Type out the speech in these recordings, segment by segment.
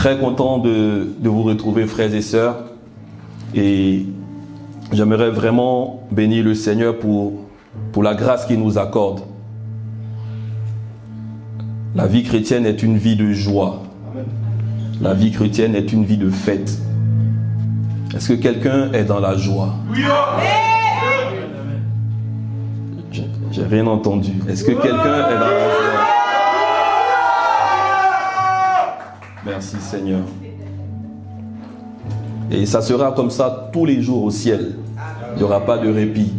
Très content de vous retrouver, frères et sœurs. Et j'aimerais vraiment bénir le Seigneur pour la grâce qu'il nous accorde. La vie chrétienne est une vie de joie. La vie chrétienne est une vie de fête. Est-ce que quelqu'un est dans la joie? Oui. J'ai rien entendu. Est-ce que quelqu'un est dans la joie? Merci Seigneur. Et ça sera comme ça tous les jours au ciel. Il n'y aura pas de répit.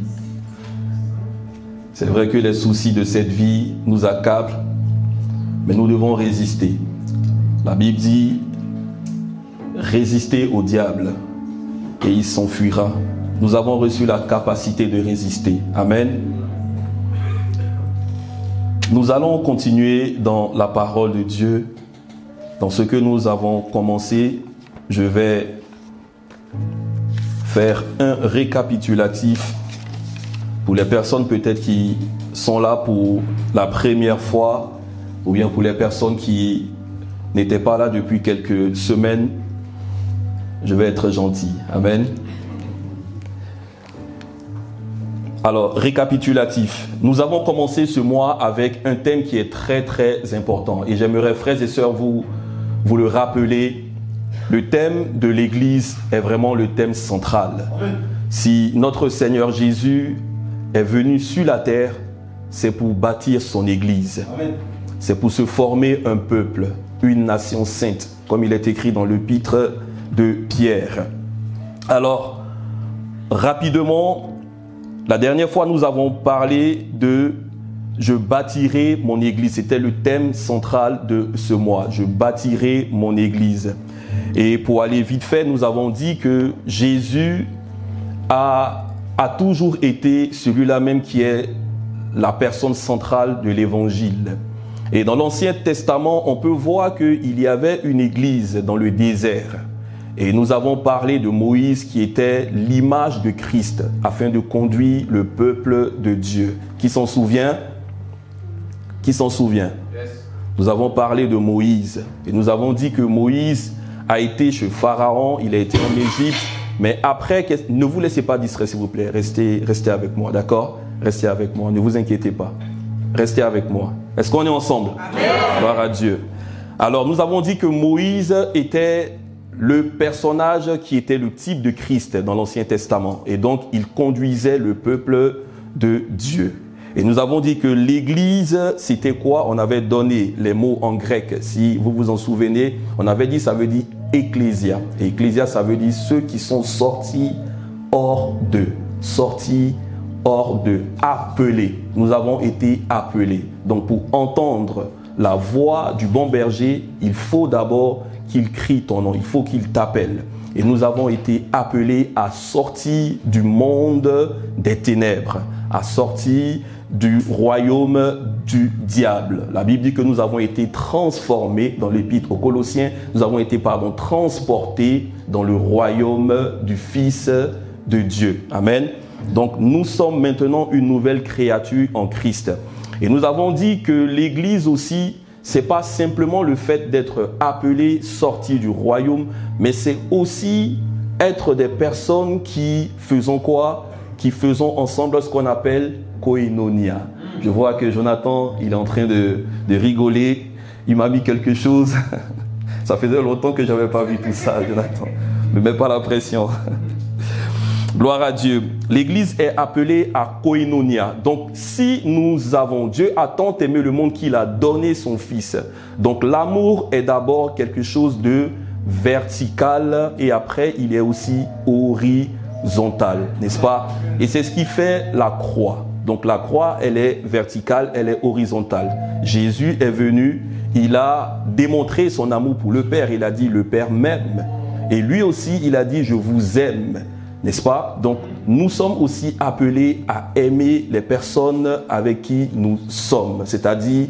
C'est vrai que les soucis de cette vie nous accablent, mais nous devons résister. La Bible dit, résistez au diable et il s'enfuira. Nous avons reçu la capacité de résister. Amen. Nous allons continuer dans la parole de Dieu. Dans ce que nous avons commencé, je vais faire un récapitulatif pour les personnes peut-être qui sont là pour la première fois ou bien pour les personnes qui n'étaient pas là depuis quelques semaines. Je vais être gentil. Amen. Alors, récapitulatif. Nous avons commencé ce mois avec un thème qui est très très important. Et j'aimerais, frères et sœurs, vous le rappeler. Le thème de l'Église est vraiment le thème central. Si notre Seigneur Jésus est venu sur la terre, c'est pour bâtir son Église. C'est pour se former un peuple, une nation sainte, comme il est écrit dans l'épître de Pierre. Alors, rapidement, la dernière fois, nous avons parlé de « Je bâtirai mon Église ». C'était le thème central de ce mois. « Je bâtirai mon Église ». Et pour aller vite fait, nous avons dit que Jésus a toujours été celui-là même qui est la personne centrale de l'Évangile. Et dans l'Ancien Testament, on peut voir qu'il y avait une église dans le désert. Et nous avons parlé de Moïse qui était l'image de Christ afin de conduire le peuple de Dieu. Qui s'en souvient? Qui s'en souvient? Yes. Nous avons parlé de Moïse et nous avons dit que Moïse a été chez Pharaon, il a été en Égypte, mais après, ne vous laissez pas distraire s'il vous plaît, restez avec moi, d'accord? Restez avec moi, ne vous inquiétez pas. Restez avec moi. Est-ce qu'on est ensemble? Amen. Gloire à Dieu. Alors, nous avons dit que Moïse était le personnage qui était le type de Christ dans l'Ancien Testament. Et donc, il conduisait le peuple de Dieu. Et nous avons dit que l'Église, c'était quoi? On avait donné les mots en grec. Si vous vous en souvenez, on avait dit, ça veut dire ecclésia. Et ecclésia, ça veut dire ceux qui sont sortis hors d'eux. Sortis hors d'eux. Appelés. Nous avons été appelés. Donc, pour entendre la voix du bon berger, il faut d'abord qu'il crie ton nom, il faut qu'il t'appelle. Et nous avons été appelés à sortir du monde des ténèbres, à sortir du royaume du diable. La Bible dit que nous avons été transformés, dans l'épître aux Colossiens, nous avons été transportés dans le royaume du Fils de Dieu. Amen. Donc nous sommes maintenant une nouvelle créature en Christ. Et nous avons dit que l'Église aussi, c'est pas simplement le fait d'être appelé, sorti du royaume, mais c'est aussi être des personnes qui faisons quoi? Qui faisons ensemble ce qu'on appelle koinonia. Je vois que Jonathan, il est en train de rigoler. Il m'a mis quelque chose. Ça faisait longtemps que je n'avais pas vu tout ça, Jonathan. Ne mets pas la pression. Gloire à Dieu. L'Église est appelée à koinonia. Donc, si nous avons, Dieu a tant aimé le monde qu'il a donné son Fils. Donc, l'amour est d'abord quelque chose de vertical et après, il est aussi horizontal, n'est-ce pas? Et c'est ce qui fait la croix. Donc, la croix, elle est verticale, elle est horizontale. Jésus est venu, il a démontré son amour pour le Père. Il a dit, le Père m'aime. Et lui aussi, il a dit, je vous aime. N'est-ce pas? Donc, nous sommes aussi appelés à aimer les personnes avec qui nous sommes. C'est-à-dire,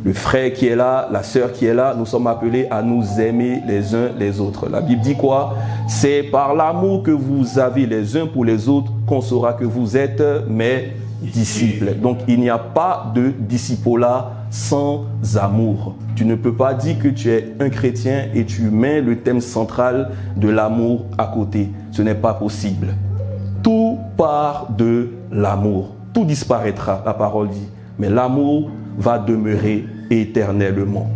le frère qui est là, la sœur qui est là, nous sommes appelés à nous aimer les uns les autres. La Bible dit quoi? C'est par l'amour que vous avez les uns pour les autres qu'on saura que vous êtes mes disciple. Donc il n'y a pas de discipolat sans amour. Tu ne peux pas dire que tu es un chrétien et tu mets le thème central de l'amour à côté. Ce n'est pas possible. Tout part de l'amour. Tout disparaîtra, la parole dit. Mais l'amour va demeurer éternellement.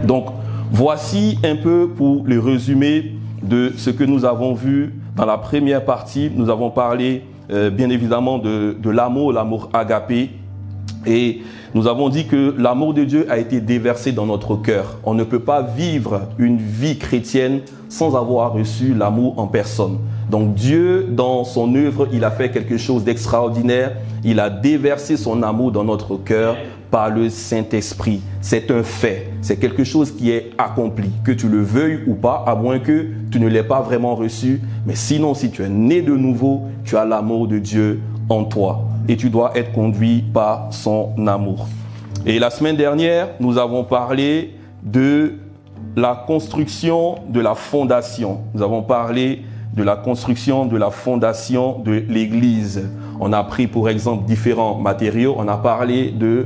Donc, voici un peu pour le résumé de ce que nous avons vu dans la première partie. Nous avons parlé bien évidemment de l'amour agapé. Et nous avons dit que l'amour de Dieu a été déversé dans notre cœur. On ne peut pas vivre une vie chrétienne sans avoir reçu l'amour en personne. Donc Dieu, dans son œuvre, il a fait quelque chose d'extraordinaire. Il a déversé son amour dans notre cœur par le Saint-Esprit. C'est un fait. C'est quelque chose qui est accompli. Que tu le veuilles ou pas, à moins que tu ne l'aies pas vraiment reçu. Mais sinon, si tu es né de nouveau, tu as l'amour de Dieu en toi. Et tu dois être conduit par son amour. Et la semaine dernière, nous avons parlé de la construction de la fondation. Nous avons parlé de la construction de la fondation de l'Église. On a pris pour exemple différents matériaux. On a parlé de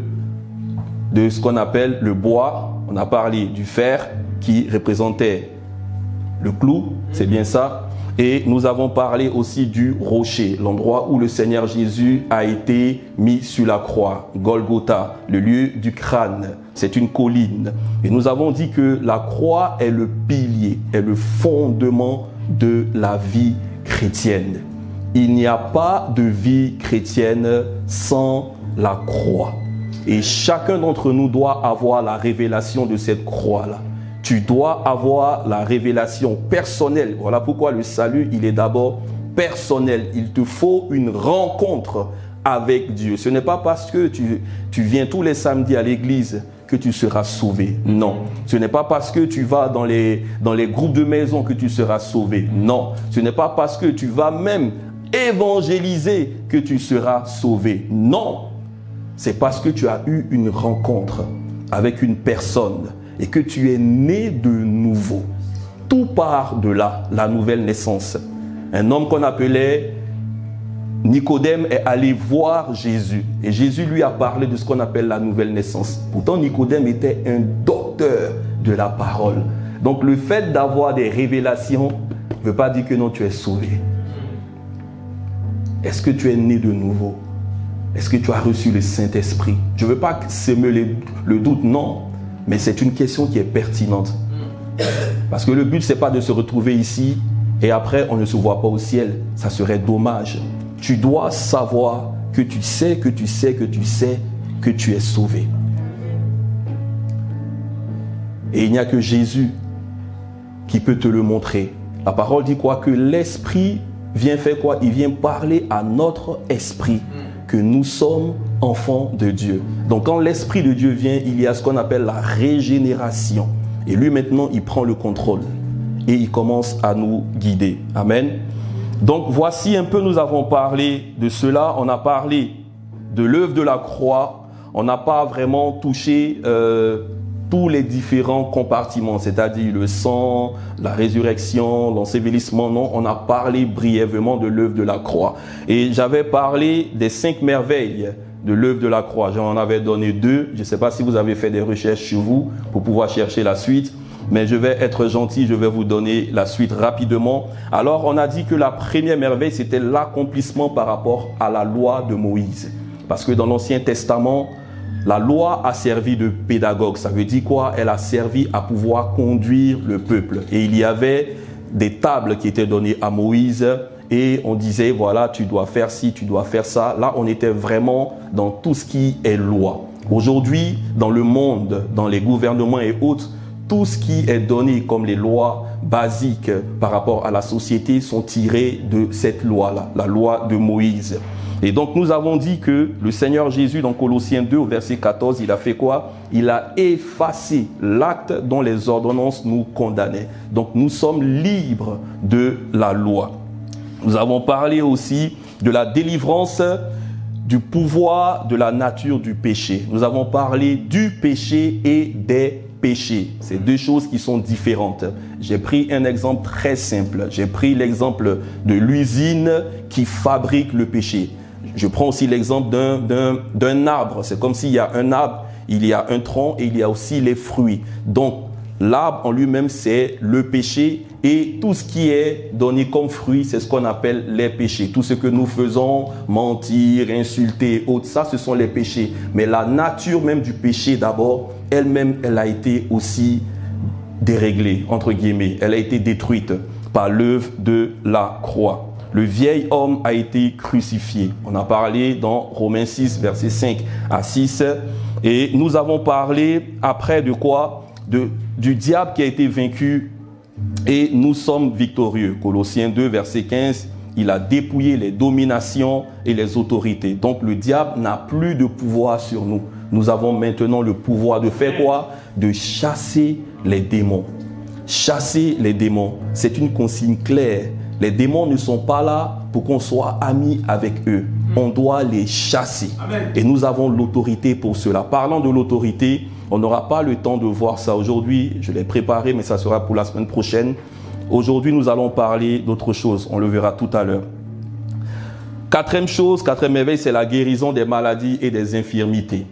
ce qu'on appelle le bois. On a parlé du fer qui représentait le clou, c'est bien ça. Et nous avons parlé aussi du rocher, l'endroit où le Seigneur Jésus a été mis sur la croix, Golgotha, le lieu du crâne. C'est une colline. Et nous avons dit que la croix est le pilier, est le fondement de la vie chrétienne. Il n'y a pas de vie chrétienne sans la croix. Et chacun d'entre nous doit avoir la révélation de cette croix-là. Tu dois avoir la révélation personnelle. Voilà pourquoi le salut, il est d'abord personnel. Il te faut une rencontre avec Dieu. Ce n'est pas parce que tu viens tous les samedis à l'église que tu seras sauvé. Non. Ce n'est pas parce que tu vas dans les groupes de maison que tu seras sauvé. Non. Ce n'est pas parce que tu vas même évangéliser que tu seras sauvé. Non. C'est parce que tu as eu une rencontre avec une personne et que tu es né de nouveau. Tout part de là, la nouvelle naissance. Un homme qu'on appelait Nicodème est allé voir Jésus. Et Jésus lui a parlé de ce qu'on appelle la nouvelle naissance. Pourtant, Nicodème était un docteur de la parole. Donc, le fait d'avoir des révélations ne veut pas dire que non, tu es sauvé. Est-ce que tu es né de nouveau? Est-ce que tu as reçu le Saint-Esprit? Je ne veux pas semer le doute, non. Mais c'est une question qui est pertinente. Parce que le but, ce n'est pas de se retrouver ici et après, on ne se voit pas au ciel. Ça serait dommage. Tu dois savoir que tu sais, que tu sais, que tu sais que tu es sauvé. Et il n'y a que Jésus qui peut te le montrer. La parole dit quoi? Que l'Esprit vient faire quoi? Il vient parler à notre esprit que nous sommes enfants de Dieu. Donc quand l'Esprit de Dieu vient, il y a ce qu'on appelle la régénération. Et lui maintenant, il prend le contrôle. Et il commence à nous guider. Amen. Donc voici un peu, nous avons parlé de cela. On a parlé de l'œuvre de la croix. On n'a pas vraiment touché tous les différents compartiments, c'est-à-dire le sang, la résurrection, l'ensevelissement. Non, on a parlé brièvement de l'œuvre de la croix. Et j'avais parlé des 5 merveilles de l'œuvre de la croix. J'en avais donné 2. Je ne sais pas si vous avez fait des recherches sur vous pour pouvoir chercher la suite. Mais je vais être gentil, je vais vous donner la suite rapidement. Alors, on a dit que la première merveille, c'était l'accomplissement par rapport à la loi de Moïse. Parce que dans l'Ancien Testament, la loi a servi de pédagogue. Ça veut dire quoi? Elle a servi à pouvoir conduire le peuple. Et il y avait des tables qui étaient données à Moïse et on disait, voilà, tu dois faire ci, tu dois faire ça. Là, on était vraiment dans tout ce qui est loi. Aujourd'hui, dans le monde, dans les gouvernements et autres, tout ce qui est donné comme les lois basiques par rapport à la société sont tirés de cette loi-là, la loi de Moïse. Et donc nous avons dit que le Seigneur Jésus, dans Colossiens 2, au verset 14, il a fait quoi? Il a effacé l'acte dont les ordonnances nous condamnaient. Donc nous sommes libres de la loi. Nous avons parlé aussi de la délivrance du pouvoir de la nature du péché. Nous avons parlé du péché et des péchés. C'est 2 choses qui sont différentes. J'ai pris un exemple très simple. J'ai pris l'exemple de l'usine qui fabrique le péché. Je prends aussi l'exemple d'un arbre. C'est comme s'il y a un arbre, il y a un tronc et il y a aussi les fruits. Donc, l'arbre en lui-même, c'est le péché et tout ce qui est donné comme fruit, c'est ce qu'on appelle les péchés. Tout ce que nous faisons, mentir, insulter, autres, ça, ce sont les péchés. Mais la nature même du péché, d'abord, elle-même, elle a été aussi déréglée, entre guillemets. Elle a été détruite par l'œuvre de la croix. Le vieil homme a été crucifié. On a parlé dans Romains 6, versets 5 à 6. Et nous avons parlé après de quoi? Du diable qui a été vaincu et nous sommes victorieux. Colossiens 2, verset 15, il a dépouillé les dominations et les autorités. Donc le diable n'a plus de pouvoir sur nous. Nous avons maintenant le pouvoir de faire quoi? De chasser les démons. Chasser les démons, c'est une consigne claire. Les démons ne sont pas là pour qu'on soit amis avec eux. On doit les chasser. Amen. Et nous avons l'autorité pour cela. Parlant de l'autorité, on n'aura pas le temps de voir ça aujourd'hui. Je l'ai préparé, mais ça sera pour la semaine prochaine. Aujourd'hui, nous allons parler d'autre chose. On le verra tout à l'heure. Quatrième chose, quatrième éveil, c'est la guérison des maladies et des infirmités.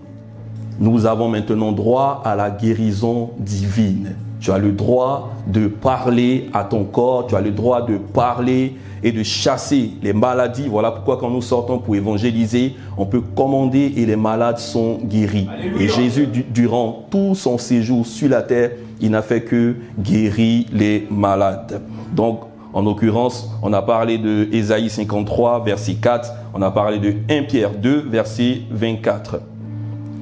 Nous avons maintenant droit à la guérison divine. Tu as le droit de parler à ton corps, tu as le droit de parler et de chasser les maladies. Voilà pourquoi quand nous sortons pour évangéliser, on peut commander et les malades sont guéris. Alléluia. Et Jésus, durant tout son séjour sur la terre, il n'a fait que guérir les malades. Donc, en l'occurrence, on a parlé de Ésaïe 53, verset 4. On a parlé de 1 Pierre 2, verset 24.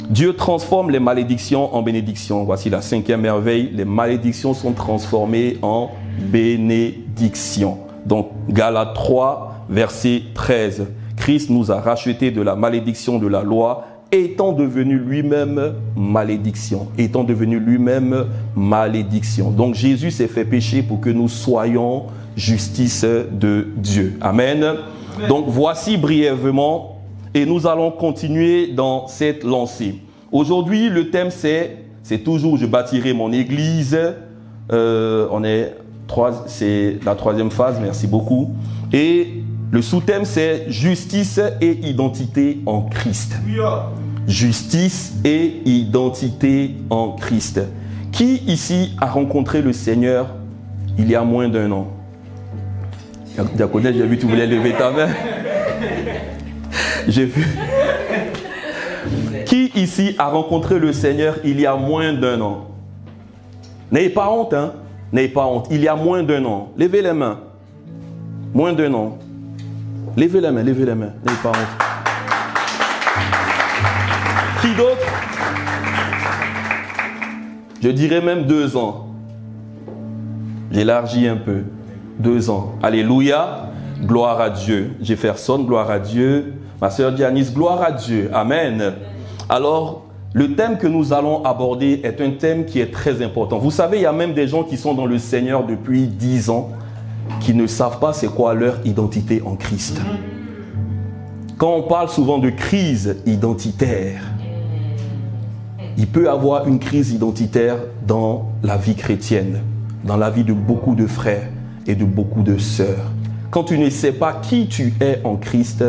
Dieu transforme les malédictions en bénédictions. Voici la cinquième merveille. Les malédictions sont transformées en bénédictions. Donc, Galates 3, verset 13. Christ nous a rachetés de la malédiction de la loi, étant devenu lui-même malédiction. Étant devenu lui-même malédiction. Donc, Jésus s'est fait pécher pour que nous soyons justice de Dieu. Amen. Amen. Donc, voici brièvement. Et nous allons continuer dans cette lancée. Aujourd'hui, le thème c'est toujours « Je bâtirai mon église ». C'est la troisième phase, merci beaucoup. Et le sous-thème c'est « Justice et identité en Christ ». Justice et identité en Christ. Qui ici a rencontré le Seigneur il y a moins d'un an? Diaconette, j'ai vu que tu voulais lever ta main. J'ai vu. Qui ici a rencontré le Seigneur il y a moins d'un an? N'ayez pas honte, hein? N'ayez pas honte. Il y a moins d'un an. Levez les mains. Moins d'un an. Levez les mains, levez les mains. N'ayez pas honte. Qui d'autre? Je dirais même 2 ans. J'élargis un peu. 2 ans. Alléluia. Gloire à Dieu. Jefferson, gloire à Dieu. Ma sœur Dianis, gloire à Dieu. Amen. Alors, le thème que nous allons aborder est un thème qui est très important. Vous savez, il y a même des gens qui sont dans le Seigneur depuis 10 ans qui ne savent pas c'est quoi leur identité en Christ. Quand on parle souvent de crise identitaire, il peut y avoir une crise identitaire dans la vie chrétienne, dans la vie de beaucoup de frères et de beaucoup de sœurs. Quand tu ne sais pas qui tu es en Christ,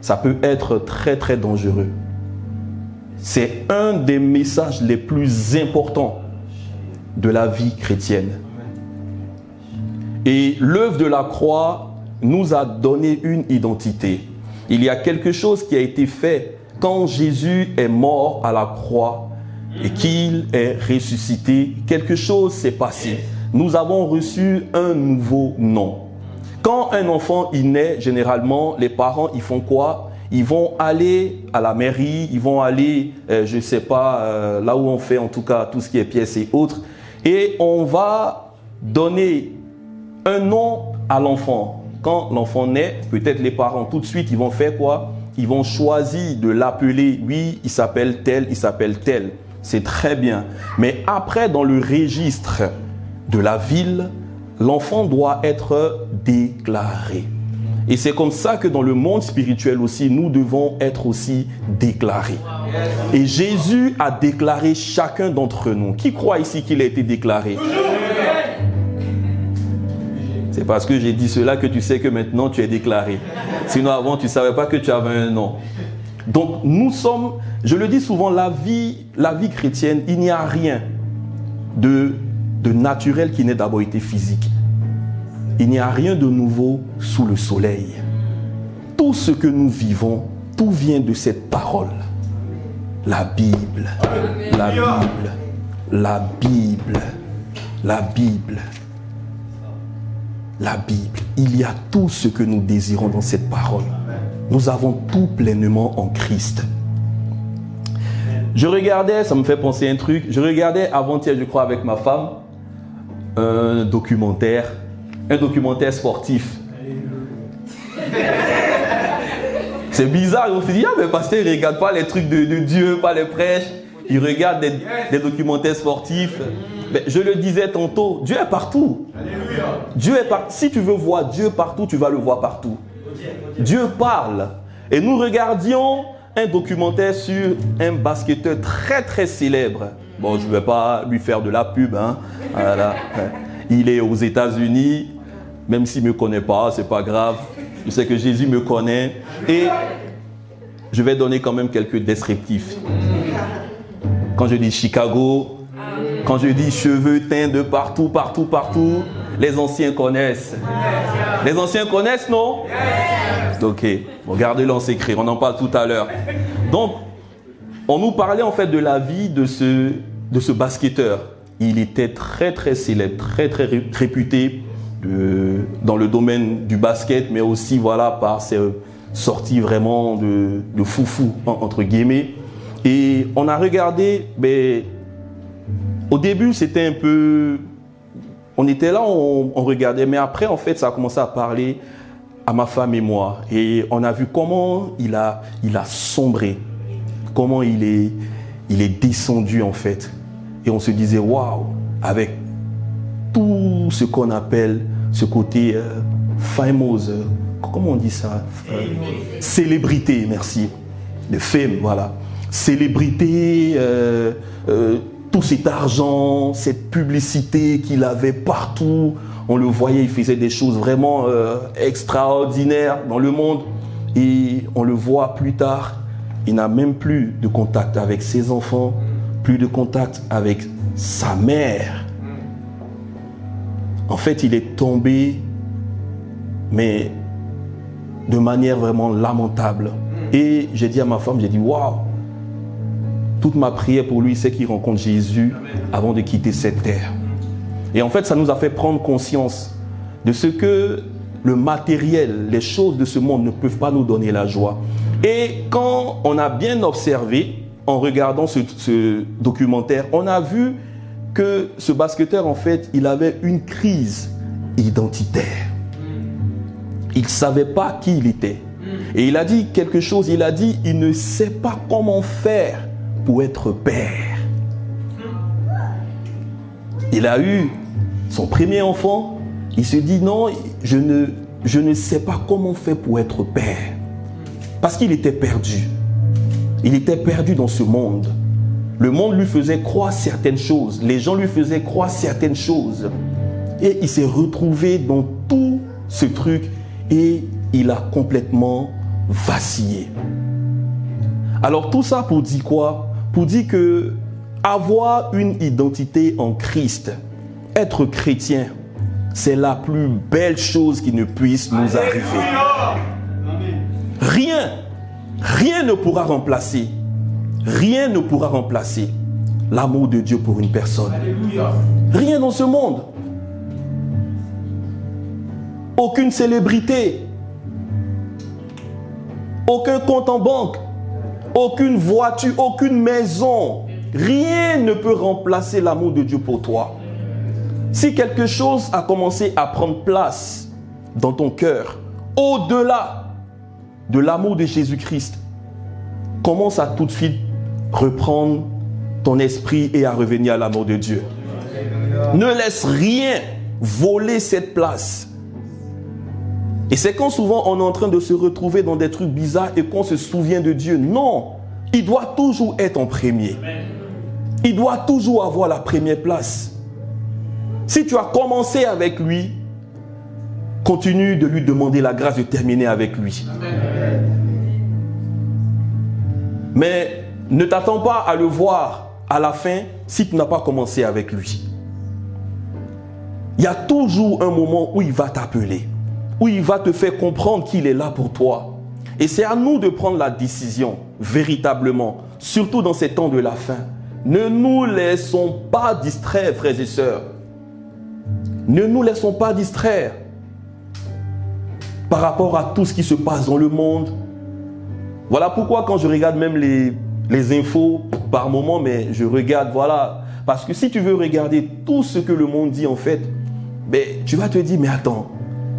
ça peut être très très dangereux. C'est un des messages les plus importants de la vie chrétienne. Et l'œuvre de la croix nous a donné une identité. Il y a quelque chose qui a été fait quand Jésus est mort à la croix et qu'il est ressuscité. Quelque chose s'est passé. Nous avons reçu un nouveau nom. Quand un enfant il naît, généralement, les parents, ils font quoi? Ils vont aller à la mairie, ils vont aller, je ne sais pas, là où on fait en tout cas tout ce qui est pièces et autres. Et on va donner un nom à l'enfant. Quand l'enfant naît, peut-être les parents tout de suite, ils vont faire quoi? Ils vont choisir de l'appeler, oui, il s'appelle tel, il s'appelle tel. C'est très bien. Mais après, dans le registre de la ville, l'enfant doit être déclaré. Et c'est comme ça que dans le monde spirituel aussi, nous devons être aussi déclarés. Et Jésus a déclaré chacun d'entre nous. Qui croit ici qu'il a été déclaré? C'est parce que j'ai dit cela que tu sais que maintenant tu es déclaré. Sinon avant tu ne savais pas que tu avais un nom. Donc nous sommes, je le dis souvent, la vie chrétienne, il n'y a rien de naturel qui n'ait d'abord été physique. Il n'y a rien de nouveau sous le soleil. Tout ce que nous vivons, tout vient de cette parole. La Bible, la Bible, la Bible, la Bible, la Bible. Il y a tout ce que nous désirons dans cette parole. Nous avons tout pleinement en Christ. Je regardais, ça me fait penser à un truc, je regardais avant-hier, je crois, avec ma femme, un documentaire sportif. C'est bizarre, on se dit, ah mais pasteur, il ne regarde pas les trucs de Dieu, pas les prêches, il regarde des documentaires sportifs. Mais je le disais tantôt, Dieu est partout. Dieu est partout. Si tu veux voir Dieu partout, tu vas le voir partout. Dieu parle. Et nous regardions un documentaire sur un basketteur très très célèbre. Bon, je ne vais pas lui faire de la pub. Hein. Voilà. Il est aux États-Unis, même s'il ne me connaît pas, c'est pas grave. Je sais que Jésus me connaît. Et je vais donner quand même quelques descriptifs. Quand je dis Chicago, quand je dis cheveux teints de partout, partout, partout, les anciens connaissent. Les anciens connaissent, non? Ok, regardez-le en secret, on en parle tout à l'heure. Donc, on nous parlait en fait de la vie de ce basketteur. Il était très très célèbre, très très réputé dans le domaine du basket, mais aussi voilà par ses sorties vraiment de foufou, entre guillemets. Et on a regardé, mais au début c'était un peu... On était là, on regardait, mais après en fait ça a commencé à parler à ma femme et moi. Et on a vu comment il a sombré, comment il est descendu en fait. Et on se disait, waouh, avec tout ce qu'on appelle ce côté famous, comment on dit ça? Célébrité, merci. De fame, voilà. Célébrité, tout cet argent, cette publicité qu'il avait partout. On le voyait, il faisait des choses vraiment extraordinaires dans le monde. Et on le voit plus tard, il n'a même plus de contact avec ses enfants, plus de contact avec sa mère. En fait, il est tombé, mais de manière vraiment lamentable. Et j'ai dit à ma femme, j'ai dit, waouh, toute ma prière pour lui, c'est qu'il rencontre Jésus avant de quitter cette terre. Et en fait, ça nous a fait prendre conscience de ce que le matériel, les choses de ce monde ne peuvent pas nous donner la joie. Et quand on a bien observé, en regardant ce documentaire, on a vu que ce basketteur, en fait, il avait une crise identitaire. Il ne savait pas qui il était. Et il a dit quelque chose, il a dit, il ne sait pas comment faire pour être père. Il a eu son premier enfant, il se dit non, je ne sais pas comment faire pour être père. Parce qu'il était perdu. Il était perdu dans ce monde. Le monde lui faisait croire certaines choses. Les gens lui faisaient croire certaines choses. Et il s'est retrouvé dans tout ce truc et il a complètement vacillé. Alors tout ça pour dire quoi? Pour dire que avoir une identité en Christ, être chrétien, c'est la plus belle chose qui ne puisse nous arriver. Rien ne pourra remplacer l'amour de Dieu pour une personne. Rien dans ce monde. Aucune célébrité, aucun compte en banque, aucune voiture, aucune maison. Rien ne peut remplacer l'amour de Dieu pour toi. Si quelque chose a commencé à prendre place dans ton cœur, au-delà de l'amour de Jésus-Christ, commence à tout de suite reprendre ton esprit et à revenir à l'amour de Dieu. Ne laisse rien voler cette place. Et c'est quand souvent on est en train de se retrouver dans des trucs bizarres et qu'on se souvient de Dieu. Non, il doit toujours être en premier. Il doit toujours avoir la première place. Si tu as commencé avec lui, Continue de lui demander la grâce de terminer avec lui. Mais ne t'attends pas à le voir à la fin si tu n'as pas commencé avec lui. Il y a toujours un moment où il va t'appeler, où il va te faire comprendre qu'il est là pour toi. Et c'est à nous de prendre la décision, véritablement, surtout dans ces temps de la fin. Ne nous laissons pas distraire, frères et sœurs. Ne nous laissons pas distraire par rapport à tout ce qui se passe dans le monde. Voilà pourquoi quand je regarde même les infos par moment, mais je regarde, voilà. Parce que si tu veux regarder tout ce que le monde dit en fait, ben, tu vas te dire, mais attends,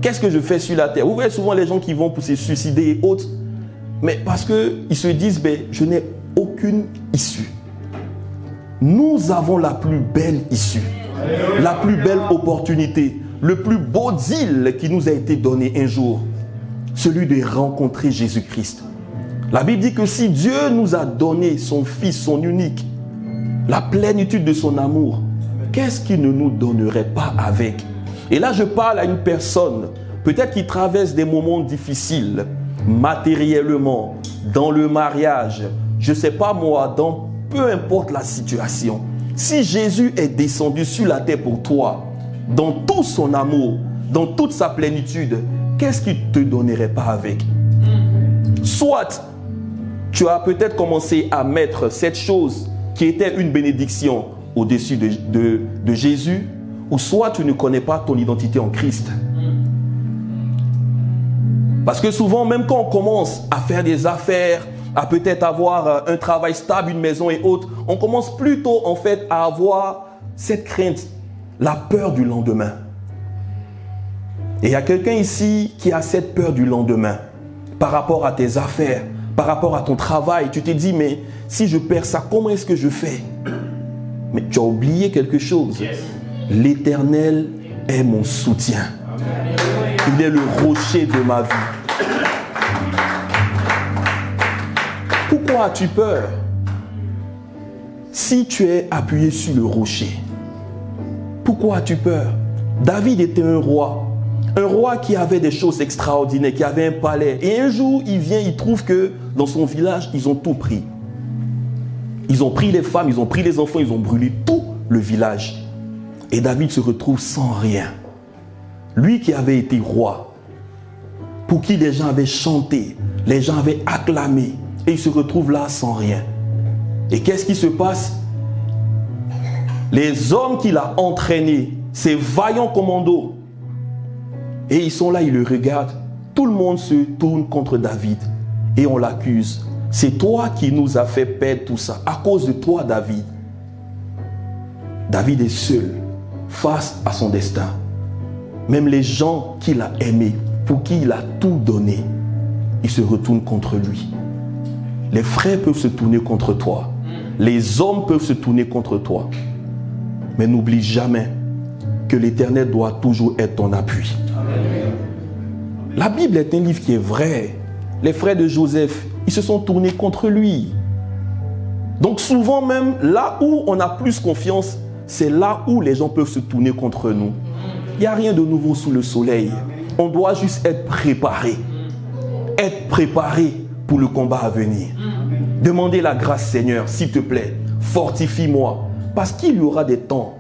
qu'est-ce que je fais sur la terre? Vous voyez souvent les gens qui vont pour se suicider et autres, mais parce qu'ils se disent, ben, je n'ai aucune issue. Nous avons la plus belle issue, la plus belle opportunité, le plus beau deal qui nous a été donné un jour, celui de rencontrer Jésus-Christ. La Bible dit que si Dieu nous a donné son Fils, son unique, la plénitude de son amour, qu'est-ce qu'il ne nous donnerait pas avec? Et là, je parle à une personne, peut-être qui traverse des moments difficiles, matériellement, dans le mariage, je ne sais pas moi, dans peu importe la situation. Si Jésus est descendu sur la terre pour toi, dans tout son amour, dans toute sa plénitude, qu'est-ce qu'il ne te donnerait pas avec? Soit tu as peut-être commencé à mettre cette chose qui était une bénédiction au-dessus de Jésus, ou soit tu ne connais pas ton identité en Christ. Parce que souvent, même quand on commence à faire des affaires, à peut-être avoir un travail stable, une maison et autres, on commence plutôt en fait à avoir cette crainte, la peur du lendemain. Et il y a quelqu'un ici qui a cette peur du lendemain par rapport à tes affaires, par rapport à ton travail. Tu te dis, mais si je perds ça, comment est-ce que je fais? Mais tu as oublié quelque chose. L'Éternel est mon soutien. Il est le rocher de ma vie. Pourquoi as-tu peur? Si tu es appuyé sur le rocher, pourquoi as-tu peur? David était un roi qui avait des choses extraordinaires, qui avait un palais. Et un jour, il vient, il trouve que dans son village, ils ont tout pris. Ils ont pris les femmes, ils ont pris les enfants, ils ont brûlé tout le village. Et David se retrouve sans rien. Lui qui avait été roi, pour qui les gens avaient chanté, les gens avaient acclamé, et il se retrouve là sans rien. Et qu'est-ce qui se passe? Les hommes qu'il a entraînés, ces vaillants commandos, et ils sont là, ils le regardent. Tout le monde se tourne contre David et on l'accuse. C'est toi qui nous as fait perdre tout ça. À cause de toi, David. David est seul face à son destin. Même les gens qu'il a aimés, pour qui il a tout donné, ils se retournent contre lui. Les frères peuvent se tourner contre toi. Les hommes peuvent se tourner contre toi. Mais n'oublie jamais que l'Éternel doit toujours être ton appui. Amen. La Bible est un livre qui est vrai. Les frères de Joseph, ils se sont tournés contre lui. Donc souvent même, là où on a plus confiance, c'est là où les gens peuvent se tourner contre nous. Il n'y a rien de nouveau sous le soleil. On doit juste être préparé. Être préparé pour le combat à venir. Demandez la grâce, Seigneur, s'il te plaît, fortifie-moi. Parce qu'il y aura des temps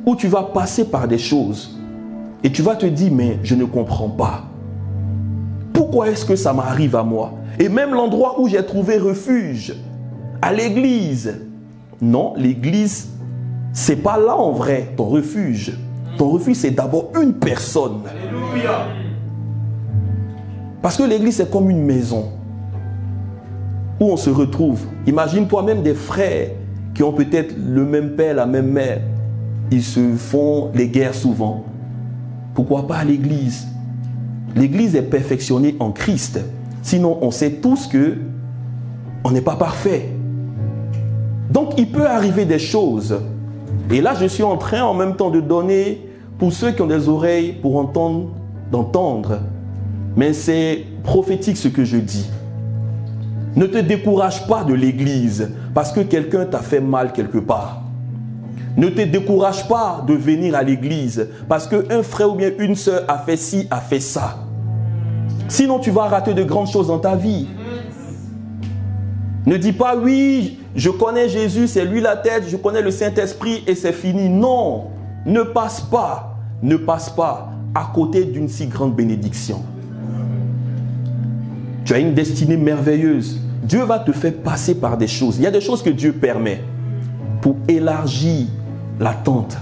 où tu vas passer par des choses et tu vas te dire, mais je ne comprends pas. Pourquoi est-ce que ça m'arrive à moi? Et même l'endroit où j'ai trouvé refuge, à l'église. Non, l'église, c'est pas là en vrai ton refuge. Ton refuge, c'est d'abord une personne. Alléluia. Parce que l'église, c'est comme une maison où on se retrouve. Imagine toi-même des frères qui ont peut-être le même père, la même mère. Ils se font les guerres souvent. Pourquoi pas à l'église? L'église est perfectionnée en Christ. Sinon, on sait tous que on n'est pas parfait. Donc, il peut arriver des choses. Et là, je suis en train en même temps de donner, pour ceux qui ont des oreilles pour entendre, d'entendre. Mais c'est prophétique ce que je dis. Ne te décourage pas de l'église parce que quelqu'un t'a fait mal quelque part. Ne te décourage pas de venir à l'église parce qu'un frère ou bien une sœur a fait ci, a fait ça. Sinon, tu vas rater de grandes choses dans ta vie. Ne dis pas, oui, je connais Jésus, c'est lui la tête, je connais le Saint-Esprit et c'est fini. Non, ne passe pas à côté d'une si grande bénédiction. Tu as une destinée merveilleuse. Dieu va te faire passer par des choses. Il y a des choses que Dieu permet pour élargir l'attente,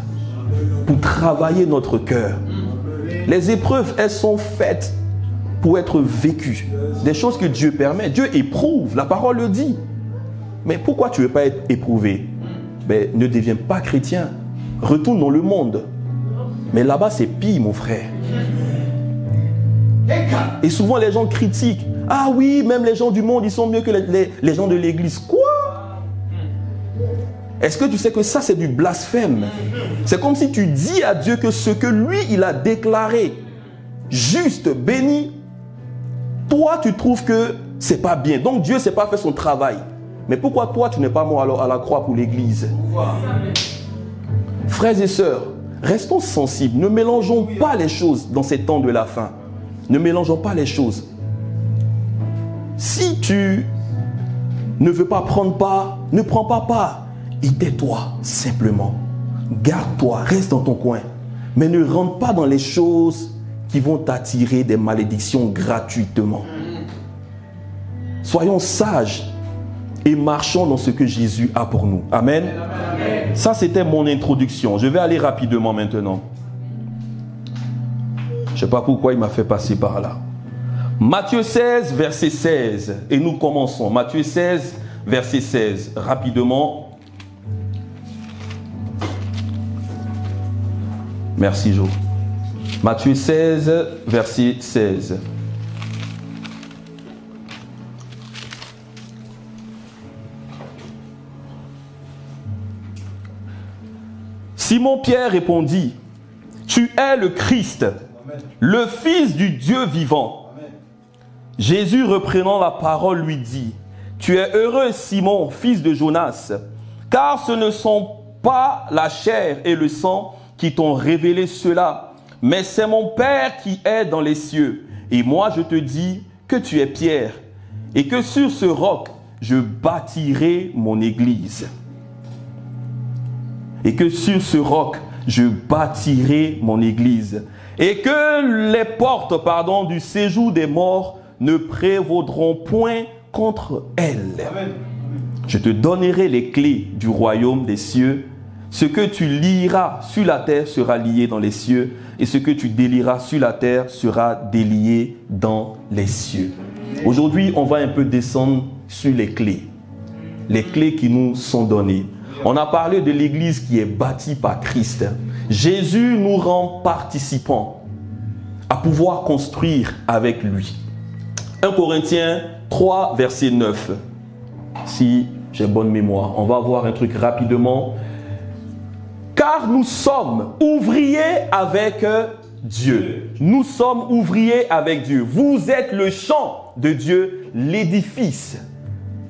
pour travailler notre cœur. Les épreuves, elles sont faites pour être vécues. Des choses que Dieu permet. Dieu éprouve, la parole le dit. Mais pourquoi tu ne veux pas être éprouvé? Ne deviens pas chrétien. Retourne dans le monde. Mais là-bas, c'est pire, mon frère. Et souvent, les gens critiquent. Ah oui, même les gens du monde, ils sont mieux que les gens de l'église. Quoi? Est-ce que tu sais que ça, c'est du blasphème? C'est comme si tu dis à Dieu que ce que lui, il a déclaré, juste, béni, toi, tu trouves que c'est pas bien. Donc, Dieu s'est pas fait son travail. Mais pourquoi toi, tu n'es pas mort alors à la croix pour l'église? Frères et sœurs, restons sensibles. Ne mélangeons pas les choses dans ces temps de la fin. Ne mélangeons pas les choses. Si tu ne veux pas prendre part, ne prends pas part. Et tais-toi simplement. Garde-toi, reste dans ton coin. Mais ne rentre pas dans les choses qui vont t'attirer des malédictions gratuitement. Soyons sages et marchons dans ce que Jésus a pour nous. Amen. Amen. Ça, c'était mon introduction. Je vais aller rapidement maintenant. Je ne sais pas pourquoi il m'a fait passer par là. Matthieu 16, verset 16. Et nous commençons. Matthieu 16, verset 16. Rapidement. Merci, Jo. Matthieu 16, verset 16. Simon-Pierre répondit, « Tu es le Christ, le Fils du Dieu vivant. » Jésus, reprenant la parole, lui dit, « Tu es heureux, Simon, fils de Jonas, car ce ne sont pas la chair et le sang qui t'ont révélé cela, mais c'est mon Père qui est dans les cieux. Et moi, je te dis que tu es Pierre, et que sur ce roc, je bâtirai mon église. Et que sur ce roc, je bâtirai mon église. Et que les portes, du séjour des morts ne prévaudront point contre elle. Amen. Je te donnerai les clés du royaume des cieux. Ce que tu lieras sur la terre sera lié dans les cieux, et ce que tu délieras sur la terre sera délié dans les cieux. Aujourd'hui, on va un peu descendre sur les clés qui nous sont données. On a parlé de l'église qui est bâtie par Christ. Jésus nous rend participants à pouvoir construire avec lui. 1 Corinthiens 3, verset 9. Si j'ai bonne mémoire, on va voir un truc rapidement. Car nous sommes ouvriers avec Dieu. Nous sommes ouvriers avec Dieu. Vous êtes le champ de Dieu, l'édifice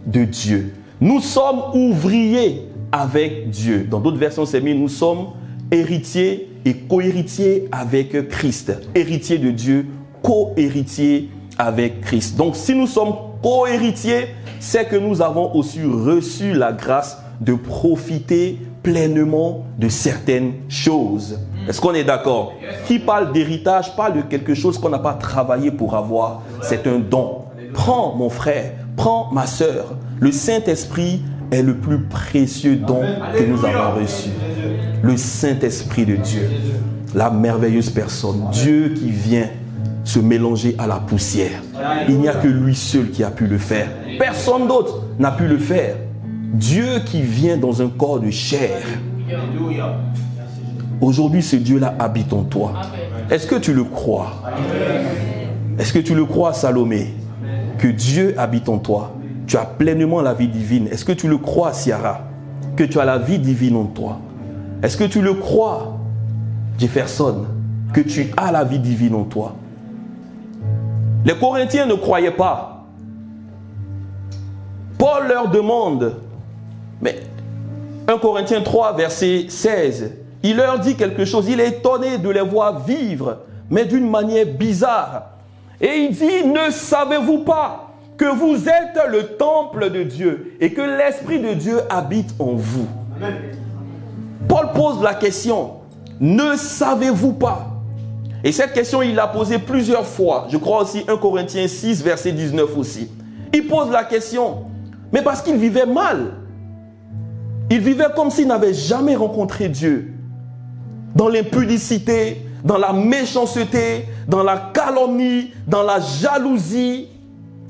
de Dieu. Nous sommes ouvriers avec Dieu. Dans d'autres versions, c'est mis, nous sommes héritiers et co-héritiers avec Christ. Héritiers de Dieu, co-héritiers avec Christ. Donc, si nous sommes co-héritiers, c'est que nous avons aussi reçu la grâce de profiter pleinement de certaines choses. Est-ce qu'on est d'accord? Qui parle d'héritage parle de quelque chose qu'on n'a pas travaillé pour avoir. C'est un don. Prends, mon frère, prends, ma sœur. Le Saint-Esprit est le plus précieux don que nous avons reçu. Le Saint-Esprit de Dieu. La merveilleuse personne. Dieu qui vient se mélanger à la poussière. Il n'y a que lui seul qui a pu le faire. Personne d'autre n'a pu le faire. Dieu qui vient dans un corps de chair. Aujourd'hui, ce Dieu-là habite en toi. Est-ce que tu le crois? Est-ce que tu le crois, Salomé? Que Dieu habite en toi. Tu as pleinement la vie divine. Est-ce que tu le crois, Ciara? Que tu as la vie divine en toi. Est-ce que tu le crois, Jefferson? Que tu as la vie divine en toi. Les Corinthiens ne croyaient pas. Paul leur demande, mais 1 Corinthiens 3, verset 16. Il leur dit quelque chose. Il est étonné de les voir vivre, mais d'une manière bizarre. Et il dit, ne savez-vous pas que vous êtes le temple de Dieu et que l'Esprit de Dieu habite en vous? Amen. Paul pose la question, ne savez-vous pas? Et cette question, il l'a posée plusieurs fois. Je crois aussi 1 Corinthiens 6, verset 19 aussi. Il pose la question, mais parce qu'il vivait mal. Il vivait comme s'il n'avait jamais rencontré Dieu. Dans l'impudicité, dans la méchanceté, dans la calomnie, dans la jalousie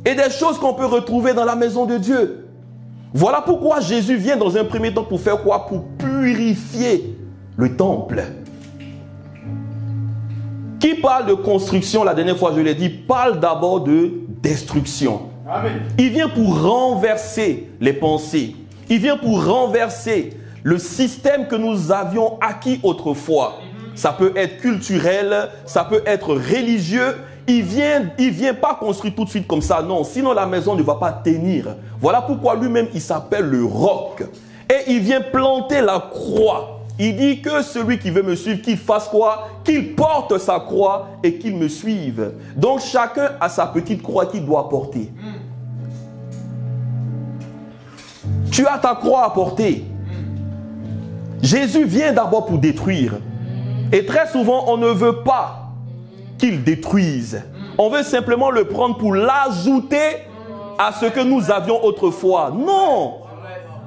et des choses qu'on peut retrouver dans la maison de Dieu. Voilà pourquoi Jésus vient dans un premier temps pour faire quoi? Pour purifier le temple. Qui parle de construction, la dernière fois je l'ai dit, parle d'abord de destruction. Amen. Il vient pour renverser les pensées. Il vient pour renverser le système que nous avions acquis autrefois. Ça peut être culturel, ça peut être religieux. Il vient pas construire tout de suite comme ça, non. Sinon la maison ne va pas tenir. Voilà pourquoi lui-même il s'appelle le roc. Et il vient planter la croix. Il dit que celui qui veut me suivre, qu'il fasse quoi? Qu'il porte sa croix et qu'il me suive. Donc chacun a sa petite croix qu'il doit porter. Tu as ta croix à porter. Jésus vient d'abord pour détruire. Et très souvent, on ne veut pas qu'il détruise. On veut simplement le prendre pour l'ajouter à ce que nous avions autrefois. Non!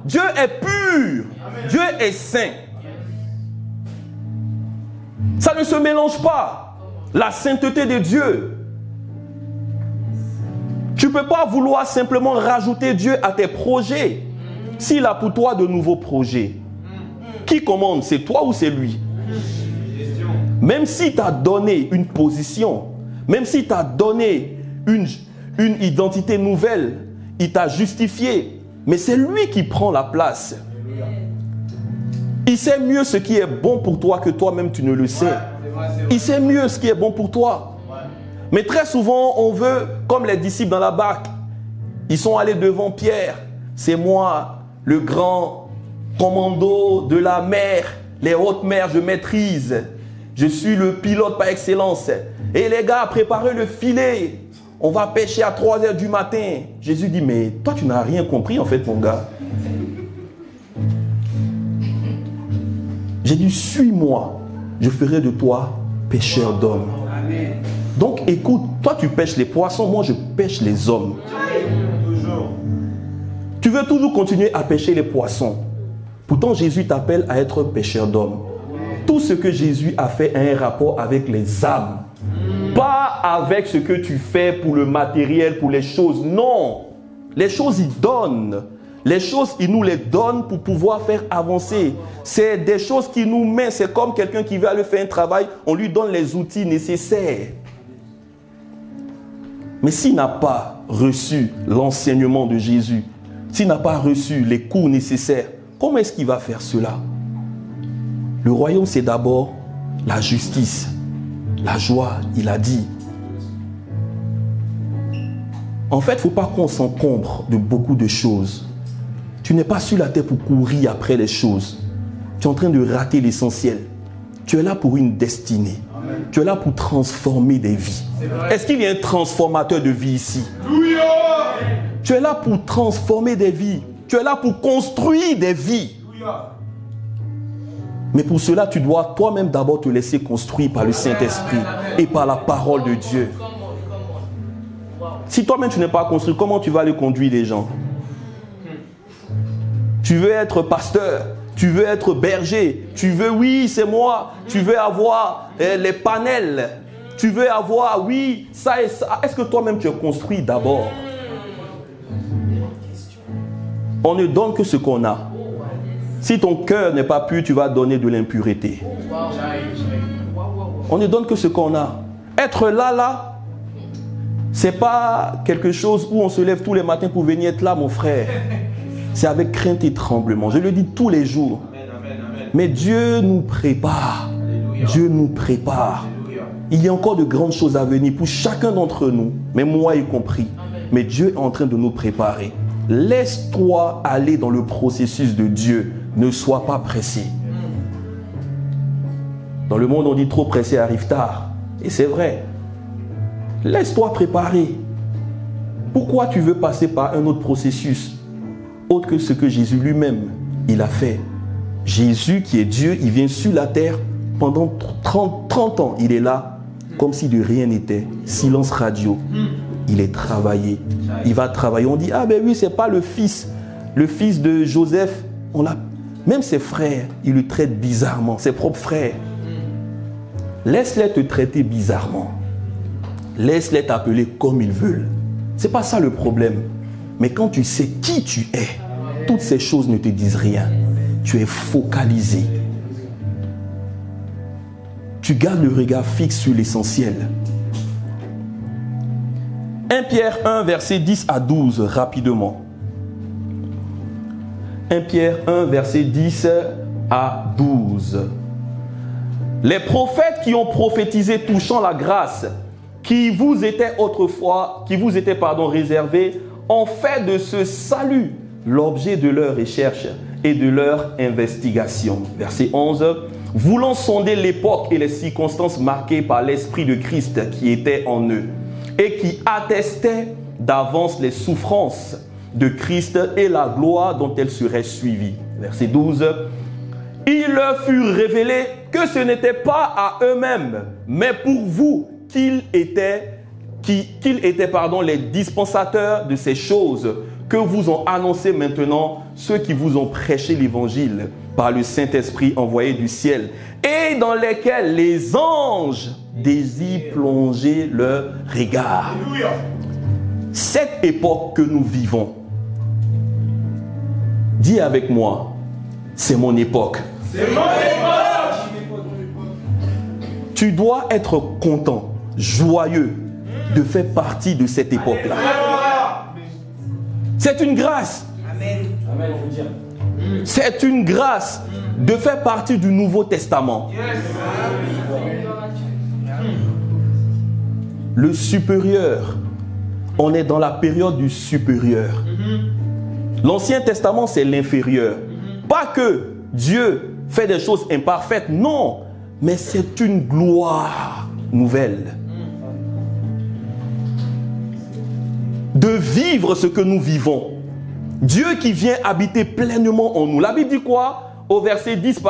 Dieu est pur. Dieu est saint. Ça ne se mélange pas. La sainteté de Dieu. Tu ne peux pas vouloir simplement rajouter Dieu à tes projets. S'il a pour toi de nouveaux projets, qui commande? C'est toi ou c'est lui? Même s'il t'a donné une position, même s'il t'a donné une identité nouvelle, il t'a justifié, mais c'est lui qui prend la place. Il sait mieux ce qui est bon pour toi que toi-même tu ne le sais. Il sait mieux ce qui est bon pour toi. Mais très souvent, on veut, comme les disciples dans la barque, ils sont allés devant Pierre. C'est moi, le grand commando de la mer, les hautes mers, je maîtrise. Je suis le pilote par excellence. Et les gars, préparez le filet. On va pêcher à 3 h du matin. Jésus dit, mais toi, tu n'as rien compris en fait, mon gars. J'ai dit, suis-moi. Je ferai de toi pêcheur d'hommes. Donc, écoute, toi, tu pêches les poissons, moi, je pêche les hommes. Tu veux toujours continuer à pêcher les poissons. Pourtant, Jésus t'appelle à être pêcheur d'hommes. Tout ce que Jésus a fait a un rapport avec les âmes. Pas avec ce que tu fais pour le matériel, pour les choses. Non. Les choses, il donne. Les choses, il nous les donne pour pouvoir faire avancer. C'est des choses qu'il nous met. C'est comme quelqu'un qui veut aller faire un travail. On lui donne les outils nécessaires. Mais s'il n'a pas reçu l'enseignement de Jésus, s'il n'a pas reçu les cours nécessaires, comment est-ce qu'il va faire cela? Le royaume, c'est d'abord la justice, la joie, il a dit. En fait, il ne faut pas qu'on s'encombre de beaucoup de choses. Tu n'es pas sur la terre pour courir après les choses. Tu es en train de rater l'essentiel. Tu es là pour une destinée. Amen. Tu es là pour transformer des vies. Est-ce qu'il y a un transformateur de vie ici? Oui. Tu es là pour transformer des vies. Tu es là pour construire des vies. Mais pour cela, tu dois toi-même d'abord te laisser construire par le Saint-Esprit et par la parole de Dieu. Si toi-même tu n'es pas construit, comment tu vas aller conduire les gens? Tu veux être pasteur, tu veux être berger, tu veux, oui, c'est moi, tu veux avoir les panels, tu veux avoir, oui, ça et ça. Est-ce que toi-même tu es construit d'abord? On ne donne que ce qu'on a. Si ton cœur n'est pas pur, tu vas donner de l'impureté. On ne donne que ce qu'on a. Être là, c'est pas quelque chose où on se lève tous les matins pour venir être là, mon frère. C'est avec crainte et tremblement. Je le dis tous les jours. Mais Dieu nous prépare. Dieu nous prépare. Il y a encore de grandes choses à venir pour chacun d'entre nous, mais moi y compris. Mais Dieu est en train de nous préparer. Laisse-toi aller dans le processus de Dieu. Ne sois pas pressé. Dans le monde, on dit trop pressé arrive tard. Et c'est vrai. Laisse-toi préparer. Pourquoi tu veux passer par un autre processus autre que ce que Jésus lui-même, il a fait? Jésus qui est Dieu, il vient sur la terre pendant 30 ans. Il est là comme si de rien n'était. Silence radio. Il est travaillé. Il va travailler. On dit, ah ben oui, c'est pas le fils de Joseph. Même ses frères, il le traite bizarrement. Ses propres frères. Laisse-les te traiter bizarrement. Laisse-les t'appeler comme ils veulent. C'est pas ça le problème. Mais quand tu sais qui tu es, toutes ces choses ne te disent rien. Tu es focalisé. Tu gardes le regard fixe sur l'essentiel. 1 Pierre 1, verset 10 à 12, rapidement. 1 Pierre 1, verset 10 à 12. Les prophètes qui ont prophétisé touchant la grâce qui vous était autrefois, réservée, ont fait de ce salut l'objet de leur recherche et de leur investigation. Verset 11. Voulant sonder l'époque et les circonstances marquées par l'Esprit de Christ qui était en eux et qui attestait d'avance les souffrances de Christ et la gloire dont elles seraient suivies. Verset 12. Il leur fut révélé que ce n'était pas à eux-mêmes, mais pour vous qu'ils étaient les dispensateurs de ces choses que vous ont annoncé maintenant ceux qui vous ont prêché l'évangile par le Saint-Esprit envoyé du ciel et dans lesquels les anges désirent plonger leur regard. Cette époque que nous vivons, dis avec moi, c'est mon époque. C'est mon époque. Tu dois être content, joyeux de faire partie de cette époque-là. C'est une grâce. Amen. C'est une grâce de faire partie du Nouveau Testament. Le supérieur, on est dans la période du supérieur. L'Ancien Testament, c'est l'inférieur. Pas que Dieu fait des choses imparfaites, non, mais c'est une gloire nouvelle. De vivre ce que nous vivons. Dieu qui vient habiter pleinement en nous. La Bible dit quoi? Au verset 10,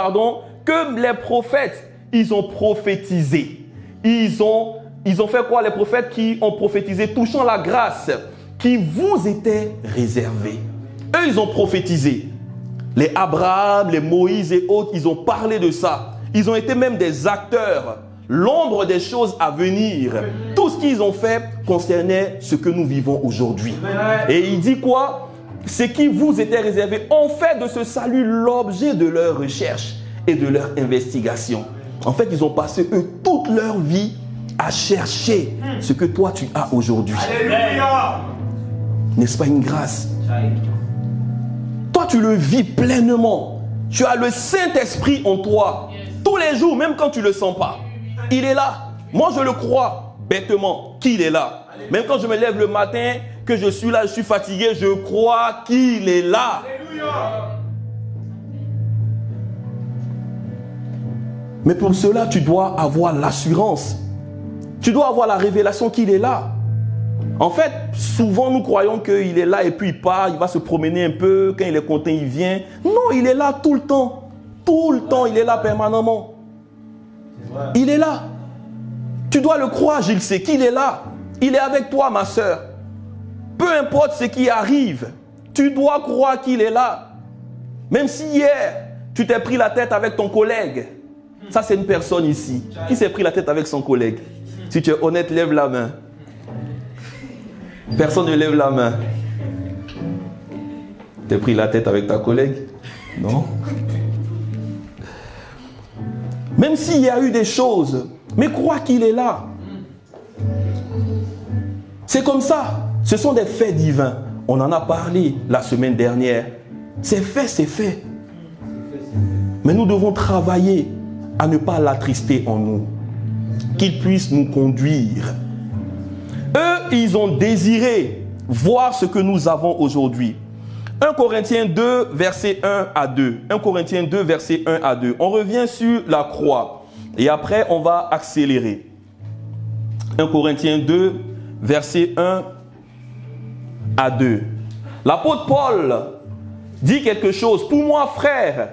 que les prophètes, ils ont prophétisé. Ils ont fait quoi? Les prophètes qui ont prophétisé touchant la grâce qui vous était réservée. Eux, ils ont prophétisé. Les Abraham, les Moïse et autres, ils ont parlé de ça. Ils ont été même des acteurs. L'ombre des choses à venir. Tout ce qu'ils ont fait concernait ce que nous vivons aujourd'hui. Et il dit quoi? Ce qui vous était réservé ont fait de ce salut l'objet de leur recherche et de leur investigation. En fait, ils ont passé eux toute leur vie à chercher ce que toi tu as aujourd'hui. N'est-ce pas une grâce? Toi tu le vis pleinement. Tu as le Saint-Esprit en toi. Tous les jours, même quand tu ne le sens pas. Il est là. Moi, je le crois bêtement qu'il est là. Même quand je me lève le matin, que je suis là, je suis fatigué, je crois qu'il est là. Mais pour cela, tu dois avoir l'assurance. Tu dois avoir la révélation qu'il est là. En fait, souvent nous croyons qu'il est là et puis il part, il va se promener un peu, quand il est content, il vient. Non, il est là tout le temps. Tout le temps, il est là permanemment. Il est là. Tu dois le croire, Gilles, c'est qu'il est là. Il est avec toi, ma soeur. Peu importe ce qui arrive, tu dois croire qu'il est là. Même si hier, tu t'es pris la tête avec ton collègue. Ça, c'est une personne ici. Qui s'est pris la tête avec son collègue? Si tu es honnête, lève la main. Personne ne lève la main. T'es pris la tête avec ta collègue? Non. Même s'il y a eu des choses, mais crois qu'il est là. C'est comme ça. Ce sont des faits divins. On en a parlé la semaine dernière. C'est fait, c'est fait. Mais nous devons travailler à ne pas l'attrister en nous. Qu'il puisse nous conduire. Eux, ils ont désiré voir ce que nous avons aujourd'hui. 1 Corinthiens 2, verset 1 à 2. 1 Corinthiens 2, verset 1 à 2. On revient sur la croix et après on va accélérer. 1 Corinthiens 2, verset 1 à 2. L'apôtre Paul dit quelque chose. Pour moi, frère,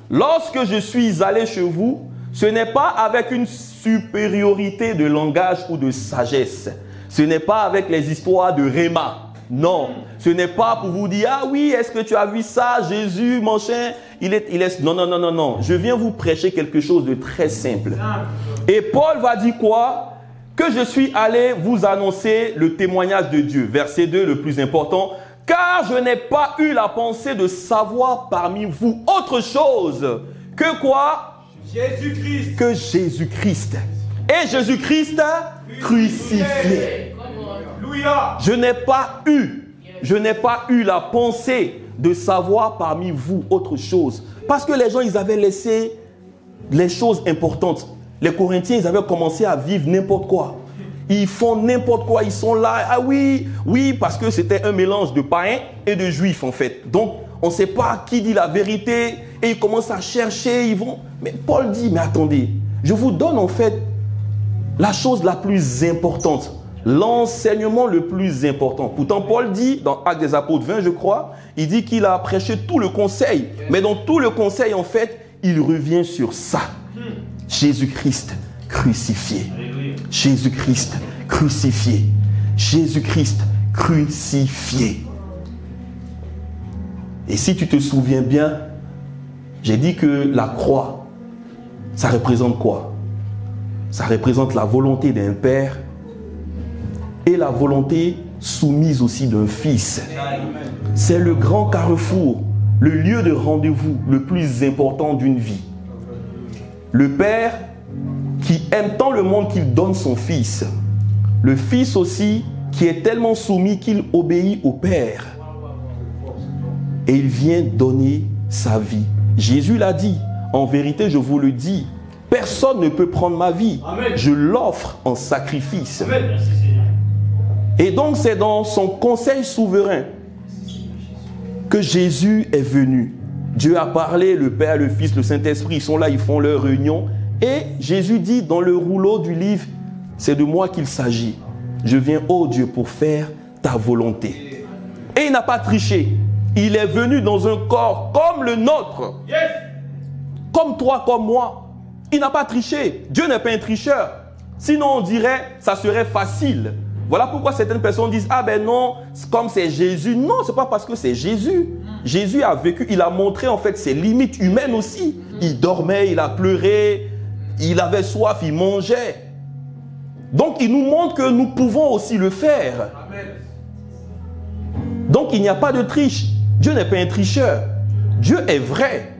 lorsque je suis allé chez vous, ce n'est pas avec une supériorité de langage ou de sagesse. Ce n'est pas avec les histoires de Réma. Non, ce n'est pas pour vous dire, ah oui, est-ce que tu as vu ça, Jésus, mon chien, il est... Non, non, non, non, non. Je viens vous prêcher quelque chose de très simple. Et Paul va dire quoi? Que je suis allé vous annoncer le témoignage de Dieu. Verset 2, le plus important. Car je n'ai pas eu la pensée de savoir parmi vous autre chose que quoi? Jésus-Christ. Que Jésus-Christ. Et Jésus-Christ crucifié. Je n'ai pas eu la pensée de savoir parmi vous autre chose. Parce que les gens, ils avaient laissé les choses importantes. Les Corinthiens, ils avaient commencé à vivre n'importe quoi. Ils font n'importe quoi, ils sont là. Ah oui, oui, parce que c'était un mélange de païens et de juifs en fait. Donc, on ne sait pas qui dit la vérité et ils commencent à chercher, ils vont... Mais Paul dit, mais attendez, je vous donne en fait la chose la plus importante. L'enseignement le plus important. Pourtant, Paul dit, dans Actes des Apôtres 20, je crois, il dit qu'il a prêché tout le conseil. Mais dans tout le conseil, en fait, il revient sur ça. Jésus-Christ crucifié. Jésus-Christ crucifié. Jésus-Christ crucifié. Et si tu te souviens bien, j'ai dit que la croix, ça représente quoi? Ça représente la volonté d'un père et la volonté soumise aussi d'un fils. C'est le grand carrefour, le lieu de rendez-vous le plus important d'une vie. Le père qui aime tant le monde qu'il donne son fils. Le fils aussi qui est tellement soumis qu'il obéit au père. Et il vient donner sa vie. Jésus l'a dit, en vérité je vous le dis, personne ne peut prendre ma vie. Amen. Je l'offre en sacrifice. Amen. Et donc c'est dans son conseil souverain que Jésus est venu. Dieu a parlé, le Père, le Fils, le Saint-Esprit, ils sont là, ils font leur réunion. Et Jésus dit dans le rouleau du livre, c'est de moi qu'il s'agit. Je viens, ô Dieu, pour faire ta volonté. Et il n'a pas triché. Il est venu dans un corps comme le nôtre. Yes. Comme toi, comme moi. Il n'a pas triché. Dieu n'est pas un tricheur. Sinon, on dirait, ça serait facile. Voilà pourquoi certaines personnes disent, ah ben non, comme c'est Jésus. Non, ce n'est pas parce que c'est Jésus. Jésus a vécu, il a montré en fait ses limites humaines aussi. Il dormait, il a pleuré, il avait soif, il mangeait. Donc il nous montre que nous pouvons aussi le faire. Amen. Donc il n'y a pas de triche. Dieu n'est pas un tricheur. Dieu est vrai.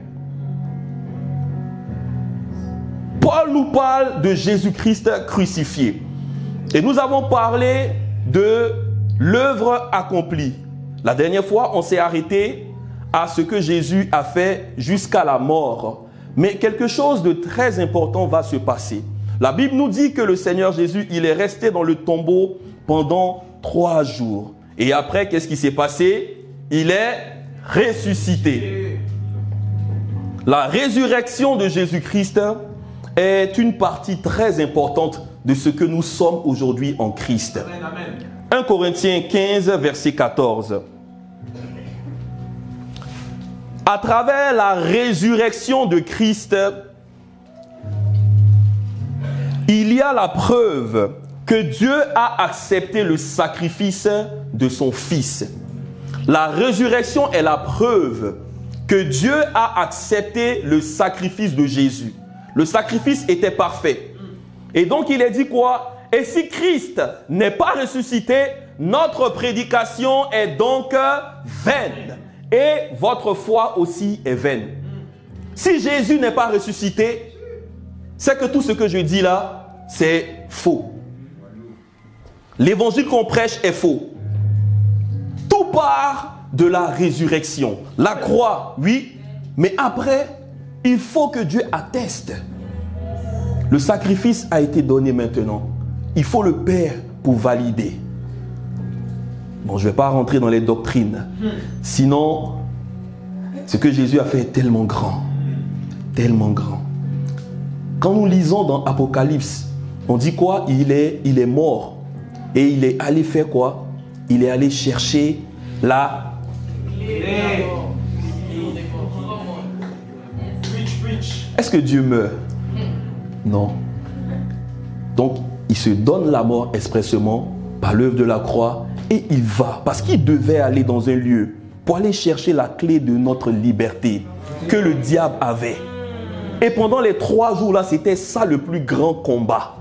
Paul nous parle de Jésus-Christ crucifié. Et nous avons parlé de l'œuvre accomplie. La dernière fois, on s'est arrêté à ce que Jésus a fait jusqu'à la mort. Mais quelque chose de très important va se passer. La Bible nous dit que le Seigneur Jésus, il est resté dans le tombeau pendant 3 jours. Et après, qu'est-ce qui s'est passé? Il est ressuscité. La résurrection de Jésus-Christ est une partie très importante de ce que nous sommes aujourd'hui en Christ. Amen, amen. 1 Corinthiens 15, verset 14. À travers la résurrection de Christ, il y a la preuve que Dieu a accepté le sacrifice de son Fils. La résurrection est la preuve que Dieu a accepté le sacrifice de Jésus. Le sacrifice était parfait. Et donc il est dit quoi? Et si Christ n'est pas ressuscité, notre prédication est donc vaine. Et votre foi aussi est vaine. Si Jésus n'est pas ressuscité, c'est que tout ce que je dis là, c'est faux. L'évangile qu'on prêche est faux. Tout part de la résurrection. La croix, oui, mais après, il faut que Dieu atteste. Le sacrifice a été donné maintenant. Il faut le Père pour valider. Bon, je ne vais pas rentrer dans les doctrines. Sinon, ce que Jésus a fait est tellement grand. Tellement grand. Quand nous lisons dans Apocalypse, on dit quoi? Il est mort. Et il est allé faire quoi? Il est allé chercher la... Est-ce que Dieu meurt? Non. Donc, il se donne la mort expressément par l'œuvre de la croix et il va. Parce qu'il devait aller dans un lieu pour aller chercher la clé de notre liberté que le diable avait. Et pendant les 3 jours là, c'était ça le plus grand combat.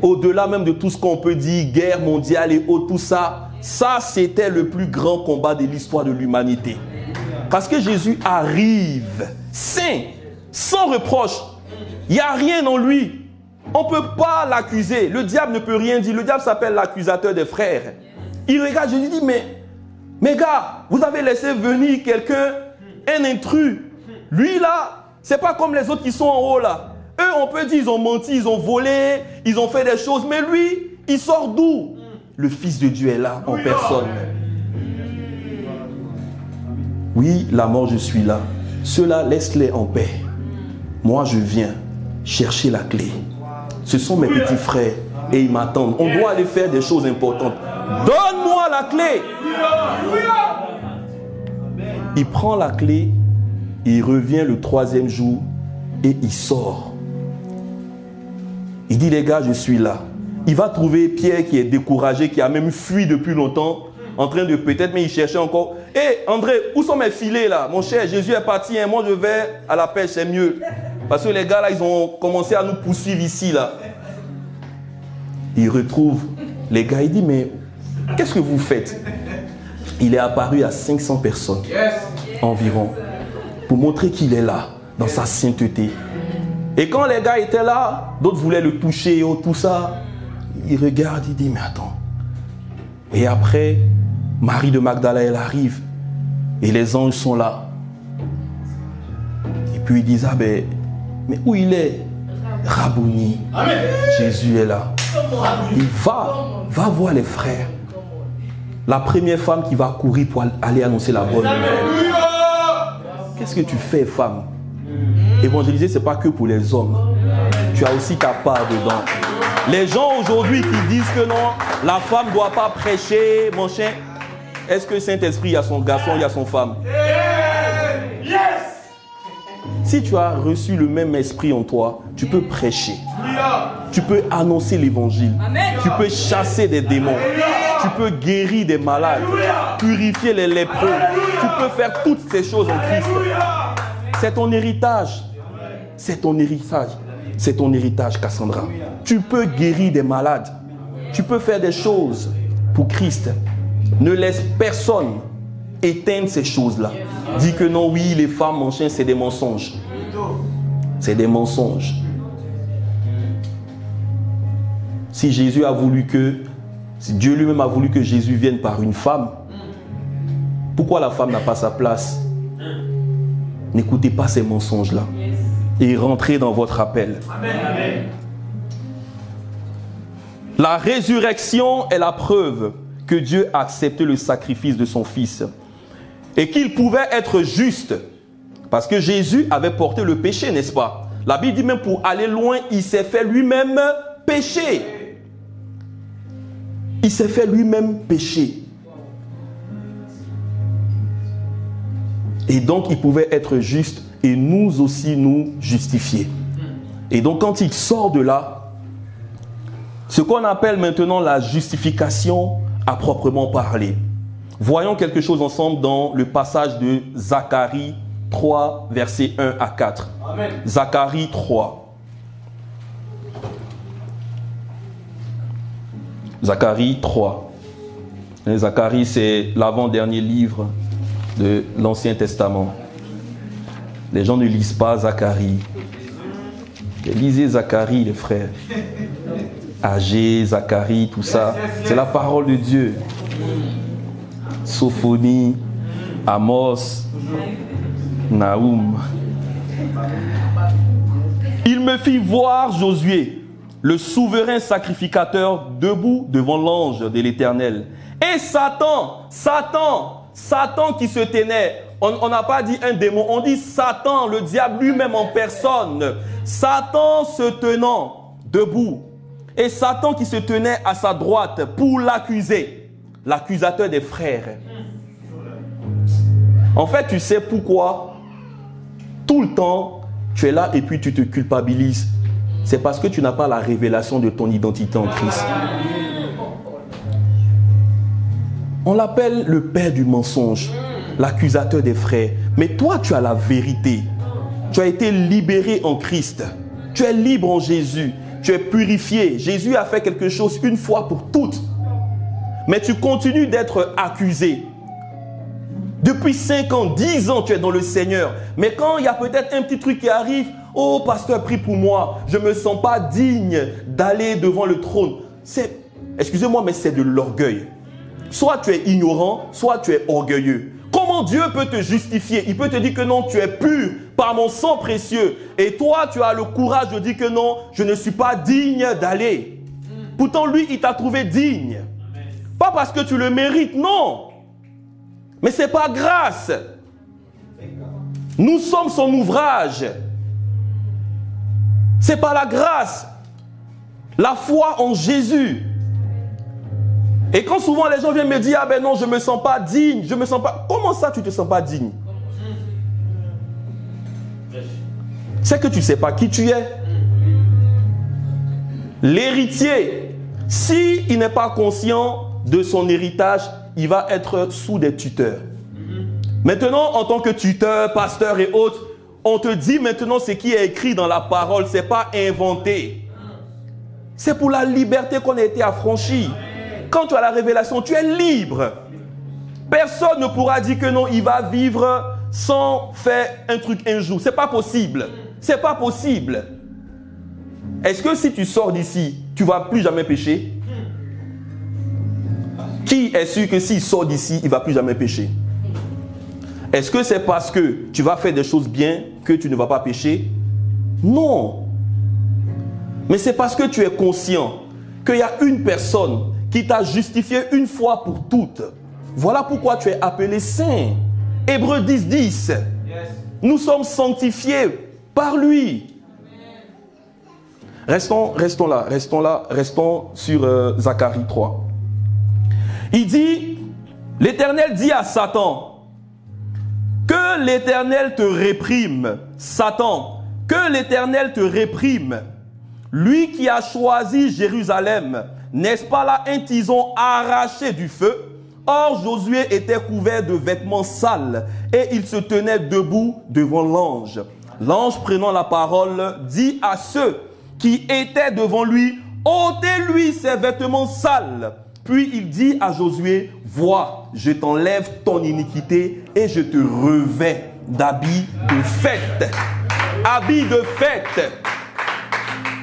Au-delà même de tout ce qu'on peut dire, guerre mondiale et autres, tout ça, ça c'était le plus grand combat de l'histoire de l'humanité. Parce que Jésus arrive saint, sans reproche. Il n'y a rien en lui. On ne peut pas l'accuser. Le diable ne peut rien dire. Le diable s'appelle l'accusateur des frères. Il regarde, Jésus dit, mais gars, vous avez laissé venir quelqu'un, un intrus. Lui là, c'est pas comme les autres qui sont en haut là. Eux, on peut dire, ils ont menti, ils ont volé, ils ont fait des choses. Mais lui, il sort d'où? Le Fils de Dieu est là, en personne. Oui, la mort, je suis là. Ceux-là, laisse-les en paix. Moi, je viens chercher la clé. Ce sont mes petits frères et ils m'attendent. On doit aller faire des choses importantes. Donne-moi la clé. Il prend la clé, il revient le 3e jour et il sort. Il dit, les gars, je suis là. Il va trouver Pierre qui est découragé, qui a même fui depuis longtemps, en train de peut-être, mais il cherchait encore. Hé, André, où sont mes filets là? Mon cher, Jésus est parti, hein, moi je vais à la pêche, c'est mieux. Parce que les gars là, ils ont commencé à nous poursuivre ici là. Il retrouve les gars, il dit, mais qu'est-ce que vous faites? Il est apparu à 500 personnes environ pour montrer qu'il est là, dans sa sainteté. Et quand les gars étaient là, d'autres voulaient le toucher, tout ça. Il regarde, il dit, mais attends. Et après, Marie de Magdala, elle arrive. Et les anges sont là. Et puis ils disent, ah ben, mais où il est? Rabouni. Amen. Jésus est là. Il va voir les frères. La première femme qui va courir pour aller annoncer la bonne nouvelle. Qu'est-ce que tu fais, femme? Évangéliser, ce n'est pas que pour les hommes. Tu as aussi ta part dedans. Les gens aujourd'hui qui disent que non, la femme ne doit pas prêcher, mon chien. Est-ce que Saint-Esprit, il y a son garçon, il y a son femme? Yes! Si tu as reçu le même esprit en toi, tu peux prêcher. Tu peux annoncer l'évangile. Tu peux chasser des démons. Tu peux guérir des malades. Purifier les lépreux. Tu peux faire toutes ces choses en Christ. C'est ton héritage. C'est ton héritage. C'est ton héritage, Cassandra. Tu peux guérir des malades. Tu peux faire des choses pour Christ. Ne laisse personne éteindre ces choses-là. Dis que non, oui, les femmes, mon chien, c'est des mensonges. C'est des mensonges. Si Jésus a voulu que, si Dieu lui-même a voulu que Jésus vienne par une femme, pourquoi la femme n'a pas sa place? N'écoutez pas ces mensonges-là. Et rentrez dans votre appel. Amen. La résurrection est la preuve que Dieu a accepté le sacrifice de son Fils et qu'il pouvait être juste parce que Jésus avait porté le péché, n'est-ce pas? La Bible dit même pour aller loin, il s'est fait lui-même pécher. Il s'est fait lui-même pécher. Et donc il pouvait être juste et nous aussi nous justifier. Et donc quand il sort de là, ce qu'on appelle maintenant la justification à proprement parler. Voyons quelque chose ensemble dans le passage de Zacharie 3, versets 1 à 4. Amen. Zacharie 3. Zacharie 3. Et Zacharie, c'est l'avant-dernier livre de l'Ancien Testament. Les gens ne lisent pas Zacharie. Lisez Zacharie, les frères. Agé, Zacharie, tout ça. C'est la parole de Dieu. Sophonie, Amos, Naoum. Il me fit voir Josué, le souverain sacrificateur debout devant l'ange de l'Éternel. Et Satan qui se tenait, on n'a pas dit un démon, on dit Satan, le diable lui-même en personne. Satan se tenant debout. Et Satan qui se tenait à sa droite pour l'accuser, l'accusateur des frères. En fait, tu sais pourquoi tout le temps tu es là et puis tu te culpabilises. C'est parce que tu n'as pas la révélation de ton identité en Christ. On l'appelle le père du mensonge, l'accusateur des frères. Mais toi, tu as la vérité. Tu as été libéré en Christ. Tu es libre en Jésus. Tu es purifié. Jésus a fait quelque chose une fois pour toutes. Mais tu continues d'être accusé. Depuis 5 ans, 10 ans, tu es dans le Seigneur. Mais quand il y a peut-être un petit truc qui arrive, oh, pasteur, prie pour moi. Je ne me sens pas digne d'aller devant le trône. Excusez-moi, mais c'est de l'orgueil. Soit tu es ignorant, soit tu es orgueilleux. Comment Dieu peut te justifier? Il peut te dire que non, tu es pur par mon sang précieux. Et toi, tu as le courage de dire que non, je ne suis pas digne d'aller. Pourtant, lui, il t'a trouvé digne. Pas parce que tu le mérites, non. Mais ce n'est pas grâce. Nous sommes son ouvrage. Ce n'est pas la grâce. La foi en Jésus. Et quand souvent les gens viennent me dire, ah ben non, je ne me sens pas digne, je me sens pas... Comment ça tu ne te sens pas digne? C'est que tu ne sais pas qui tu es. L'héritier, s'il n'est pas conscient de son héritage, il va être sous des tuteurs. Maintenant, en tant que tuteur, pasteur et autres, on te dit maintenant ce qui est écrit dans la parole, ce n'est pas inventé. C'est pour la liberté qu'on a été affranchi. Quand tu as la révélation, tu es libre. Personne ne pourra dire que non, il va vivre sans faire un truc un jour. Ce n'est pas possible. Ce n'est pas possible. Est-ce que si tu sors d'ici, tu ne vas plus jamais pécher? Qui est sûr que s'il sort d'ici, il ne va plus jamais pécher? Est-ce que c'est parce que tu vas faire des choses bien que tu ne vas pas pécher? Non. Mais c'est parce que tu es conscient qu'il y a une personne qui t'a justifié une fois pour toutes. Voilà pourquoi tu es appelé saint. Hébreux 10, 10. Yes. Nous sommes sanctifiés par lui. Restons sur Zacharie 3. Il dit, l'Éternel dit à Satan, que l'Éternel te réprime, Satan, que l'Éternel te réprime, lui qui a choisi Jérusalem. N'est-ce pas là un tison arraché du feu? Or, Josué était couvert de vêtements sales et il se tenait debout devant l'ange. L'ange, prenant la parole, dit à ceux qui étaient devant lui, ôtez-lui ses vêtements sales. Puis il dit à Josué, vois, je t'enlève ton iniquité et je te revais d'habits de fête. Habits de fête.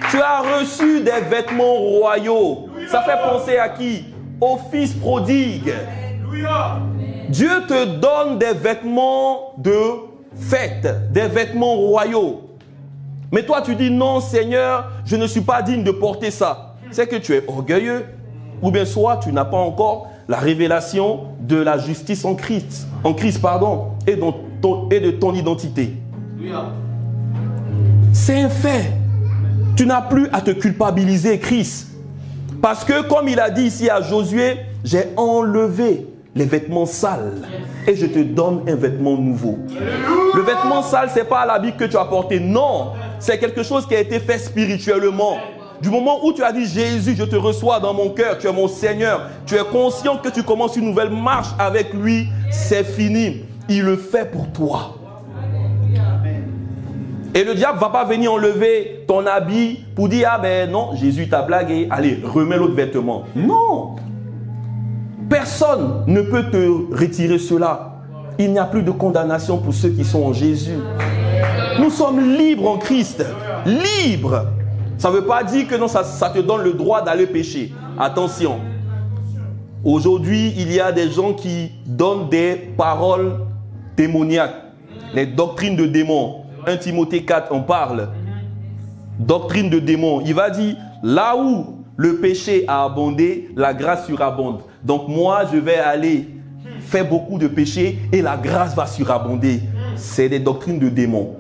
Tu as reçu des vêtements royaux. Ça fait penser à qui? Au fils prodigue. Dieu te donne des vêtements de fête, des vêtements royaux. Mais toi tu dis non Seigneur, je ne suis pas digne de porter ça. C'est que tu es orgueilleux. Ou bien soit tu n'as pas encore la révélation de la justice en Christ, et de ton identité. C'est un fait. Tu n'as plus à te culpabiliser, Christ. Parce que comme il a dit ici à Josué, j'ai enlevé les vêtements sales et je te donne un vêtement nouveau. Le vêtement sale, ce n'est pas l'habit que tu as porté. Non, c'est quelque chose qui a été fait spirituellement. Du moment où tu as dit Jésus, je te reçois dans mon cœur, tu es mon Seigneur, tu es conscient que tu commences une nouvelle marche avec lui, c'est fini. Il le fait pour toi. Et le diable ne va pas venir enlever ton habit pour dire ah ben non, Jésus t'a blagué, allez, remets l'autre vêtement. Non. Personne ne peut te retirer cela. Il n'y a plus de condamnation pour ceux qui sont en Jésus. Nous sommes libres en Christ. Libres. Ça ne veut pas dire que non, ça te donne le droit d'aller pécher. Attention. Aujourd'hui, il y a des gens qui donnent des paroles démoniaques. Les doctrines de démons. 1 Timothée 4 en parle. Doctrine de démons. Il va dire, Là où le péché a abondé, la grâce surabonde. Donc moi, je vais aller faire beaucoup de péchés et la grâce va surabonder. C'est des doctrines de démons.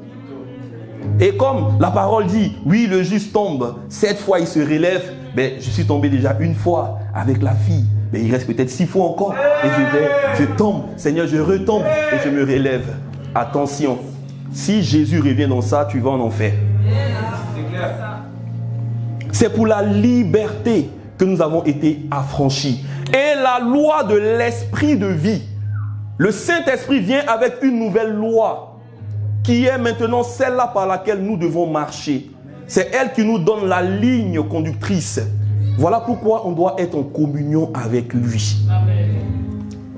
Et comme la parole dit, oui, le juste tombe, 7 fois il se relève, mais je suis tombé déjà une fois avec la fille. Mais il reste peut-être 6 fois encore. Et je tombe. Seigneur, je retombe et je me relève. Attention, si Jésus revient dans ça, tu vas en enfer. C'est pour la liberté que nous avons été affranchis. Et la loi de l'esprit de vie. Le Saint-Esprit vient avec une nouvelle loi qui est maintenant celle-là par laquelle nous devons marcher. C'est elle qui nous donne la ligne conductrice. Voilà pourquoi on doit être en communion avec lui. Amen.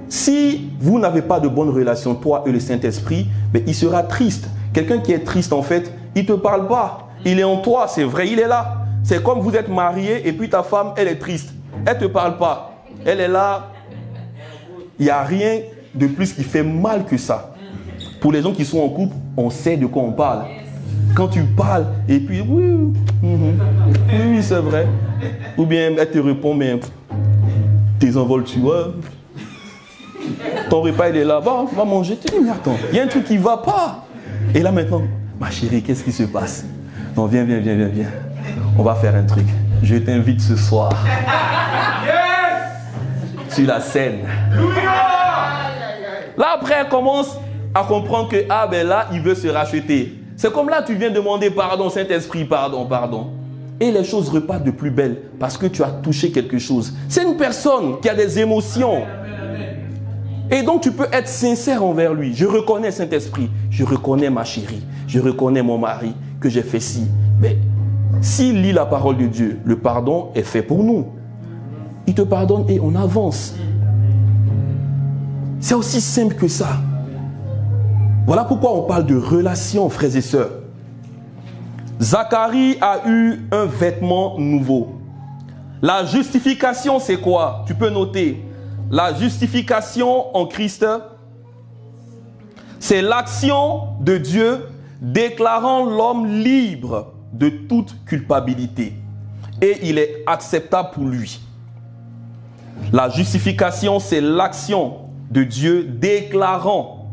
Si vous n'avez pas de bonne relation, toi et le Saint-Esprit, ben, il sera triste. Quelqu'un qui est triste, en fait, il ne te parle pas. Il est en toi, c'est vrai, il est là. C'est comme vous êtes marié et puis ta femme, elle est triste. Elle ne te parle pas. Elle est là. Il n'y a rien de plus qui fait mal que ça. Pour les gens qui sont en couple, on sait de quoi on parle. Quand tu parles et puis oui, c'est vrai. Ou bien elle te répond, mais tes envols, tu vois. Ton repas, il est là-bas, va manger. Tu dis, mais attends, il y a un truc qui ne va pas. Et là maintenant, ma chérie, qu'est-ce qui se passe? Non, viens. On va faire un truc. Je t'invite ce soir. Sur la scène. Là, après, elle commence à comprendre que, ah ben là, il veut se racheter. C'est comme là, tu viens demander pardon, Saint-Esprit, pardon. Et les choses repartent de plus belle parce que tu as touché quelque chose. C'est une personne qui a des émotions. Et donc, tu peux être sincère envers lui. Je reconnais Saint-Esprit. Je reconnais ma chérie. Je reconnais mon mari que j'ai fait ci. Mais s'il lit la parole de Dieu, le pardon est fait pour nous. Il te pardonne et on avance. C'est aussi simple que ça. Voilà pourquoi on parle de relation, frères et sœurs. Zacharie a eu un vêtement nouveau. La justification, c'est quoi? Tu peux noter. La justification en Christ, c'est l'action de Dieu déclarant l'homme libre de toute culpabilité. Et il est acceptable pour lui. La justification, c'est l'action de Dieu déclarant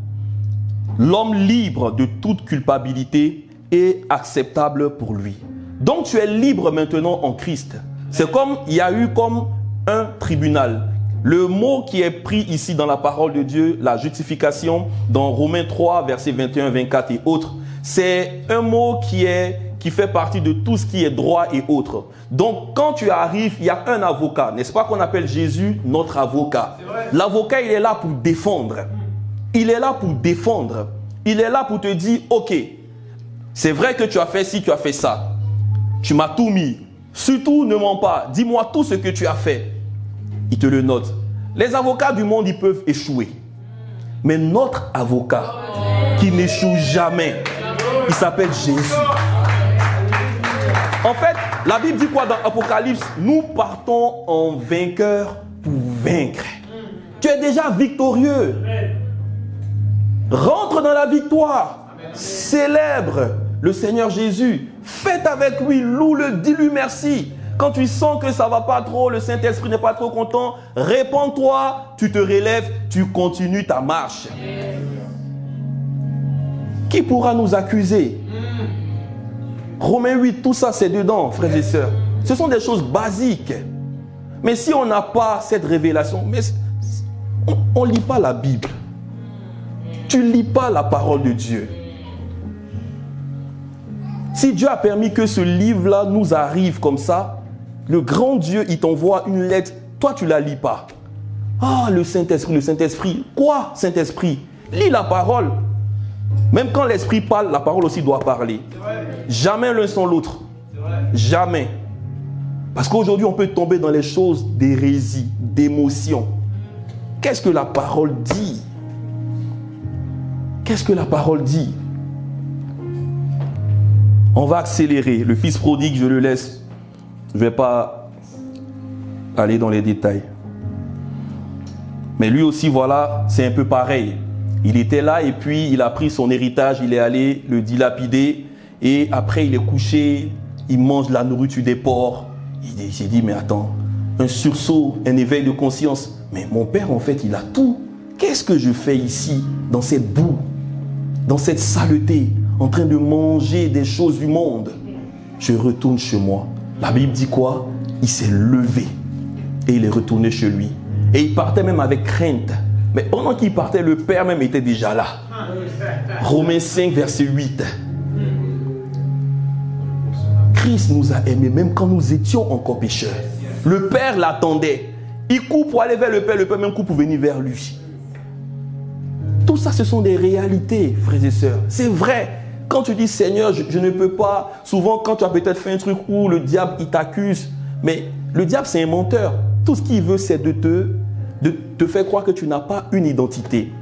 l'homme libre de toute culpabilité et acceptable pour lui. Donc tu es libre maintenant en Christ. C'est comme, il y a eu comme un tribunal. Le mot qui est pris ici dans la parole de Dieu, la justification, dans Romains 3, versets 21, 24 et autres, c'est un mot qui fait partie de tout ce qui est droit et autres. Donc, quand tu arrives, il y a un avocat, n'est-ce pas, qu'on appelle Jésus notre avocat. L'avocat, il est là pour défendre. Il est là pour défendre. Il est là pour te dire, ok, c'est vrai que tu as fait ci, tu as fait ça. Tu m'as tout mis. Surtout, ne mens pas. Dis-moi tout ce que tu as fait. Il te le note. Les avocats du monde, ils peuvent échouer. Mais notre avocat, qui n'échoue jamais, il s'appelle Jésus. En fait, la Bible dit quoi dans Apocalypse? Nous partons en vainqueur pour vaincre. Tu es déjà victorieux. Rentre dans la victoire. Célèbre le Seigneur Jésus. Fête avec lui, loue-le, dis-lui merci. Quand tu sens que ça ne va pas trop, le Saint-Esprit n'est pas trop content, répands-toi, tu te relèves, tu continues ta marche. Qui pourra nous accuser? Romains 8, tout ça c'est dedans, frères et sœurs. Ce sont des choses basiques. Mais si on n'a pas cette révélation, mais on ne lit pas la Bible. Tu ne lis pas la parole de Dieu. Si Dieu a permis que ce livre-là nous arrive comme ça, le grand Dieu, il t'envoie une lettre, toi tu ne la lis pas. Ah, le Saint-Esprit. Quoi, Saint-Esprit? Lis la parole. Même quand l'Esprit parle, la parole aussi doit parler. Jamais l'un sans l'autre. Jamais. Parce qu'aujourd'hui, on peut tomber dans les choses d'hérésie, d'émotion. Qu'est-ce que la parole dit? Qu'est-ce que la parole dit? On va accélérer. Le fils prodigue, je le laisse. Je ne vais pas aller dans les détails. Mais lui aussi, voilà, c'est un peu pareil. Il était là et puis il a pris son héritage, il est allé le dilapider. Et après, il est couché, il mange la nourriture des porcs. Il s'est dit, mais attends, un sursaut, un éveil de conscience. Mais mon père, en fait, il a tout. Qu'est-ce que je fais ici, dans cette boue, dans cette saleté, en train de manger des choses du monde? Je retourne chez moi. La Bible dit quoi? Il s'est levé et il est retourné chez lui. Et il partait même avec crainte. Mais pendant qu'il partait, le Père même était déjà là. Romains 5, verset 8. Christ nous a aimés même quand nous étions encore pécheurs. Le Père l'attendait. Il court pour aller vers le Père même court pour venir vers lui. Tout ça, ce sont des réalités, frères et sœurs. C'est vrai. Quand tu dis, Seigneur, je ne peux pas. Souvent, quand tu as peut-être fait un truc où le diable, il t'accuse. Mais le diable, c'est un menteur. Tout ce qu'il veut, c'est de te faire croire que tu n'as pas une identité.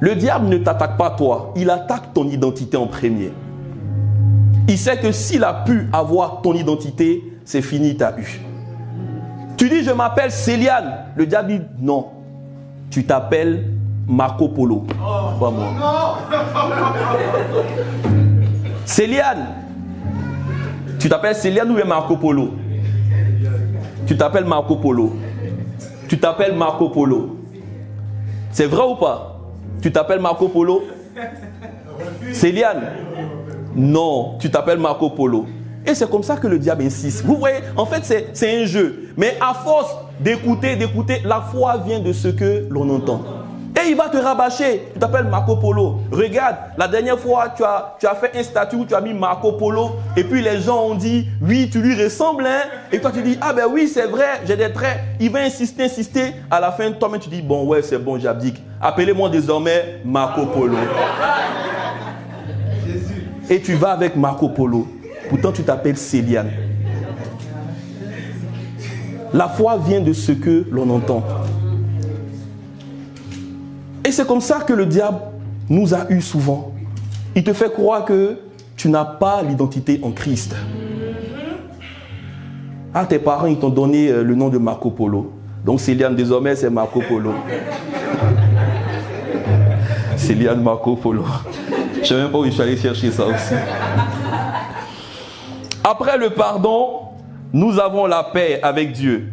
Le diable ne t'attaque pas toi. Il attaque ton identité en premier. Il sait que s'il a pu avoir ton identité, c'est fini, t'as eu. Tu dis, je m'appelle Céliane. Le diable dit, non. Tu t'appelles Marco Polo. Pas moi. Céliane. Tu t'appelles Céliane ou bien Marco Polo? Tu t'appelles Marco Polo. Tu t'appelles Marco Polo. C'est vrai ou pas? Tu t'appelles Marco Polo? Céliane? Non, tu t'appelles Marco Polo. Et c'est comme ça que le diable insiste. Vous voyez, en fait, c'est un jeu. Mais à force d'écouter, la foi vient de ce que l'on entend. Et il va te rabâcher. Tu t'appelles Marco Polo. Regarde, la dernière fois, tu as fait un statut où tu as mis Marco Polo. Et puis les gens ont dit, oui, tu lui ressembles. Hein? Et toi, tu dis, ah ben oui, c'est vrai, j'ai des traits. Il va insister. À la fin, toi-même, tu dis, bon, ouais, c'est bon, j'abdique. Appelez-moi désormais Marco Polo. Et tu vas avec Marco Polo. Pourtant, tu t'appelles Céliane. La foi vient de ce que l'on entend. Et c'est comme ça que le diable nous a eu souvent. Il te fait croire que tu n'as pas l'identité en Christ. Ah, tes parents, ils t'ont donné le nom de Marco Polo. Donc Céliane, désormais, c'est Marco Polo. Céliane Marco Polo. Je ne sais même pas où je suis allé chercher ça aussi. Après le pardon, nous avons la paix avec Dieu.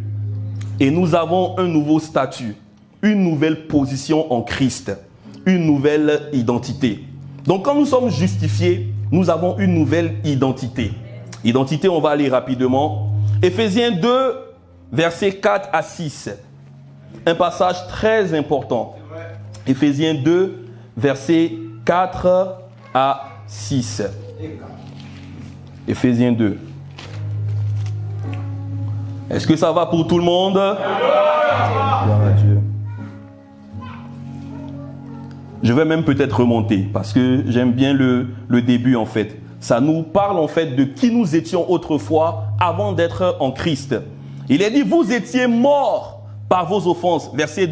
Et nous avons un nouveau statut, une nouvelle position en Christ, une nouvelle identité. Donc quand nous sommes justifiés, nous avons une nouvelle identité. Identité, on va aller rapidement. Éphésiens 2, versets 4 à 6. Un passage très important. Éphésiens 2, versets 4 à 6. Éphésiens 2. Est-ce que ça va pour tout le monde? Gloire à Dieu. Je vais même peut-être remonter parce que j'aime bien le début en fait. Ça nous parle en fait de qui nous étions autrefois avant d'être en Christ. Il est dit, vous étiez morts par vos offenses. Verset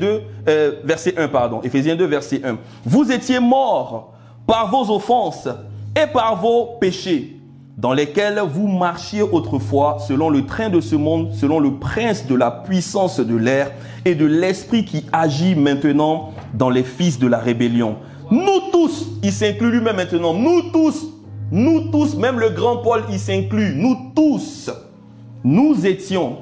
1, pardon. Éphésiens 2, verset 1. Vous étiez morts par vos offenses et par vos péchés, dans lesquels vous marchiez autrefois selon le train de ce monde, selon le prince de la puissance de l'air et de l'esprit qui agit maintenant dans les fils de la rébellion. Nous tous, il s'inclut lui-même maintenant, nous tous, même le grand Paul, il s'inclut, nous tous, nous étions,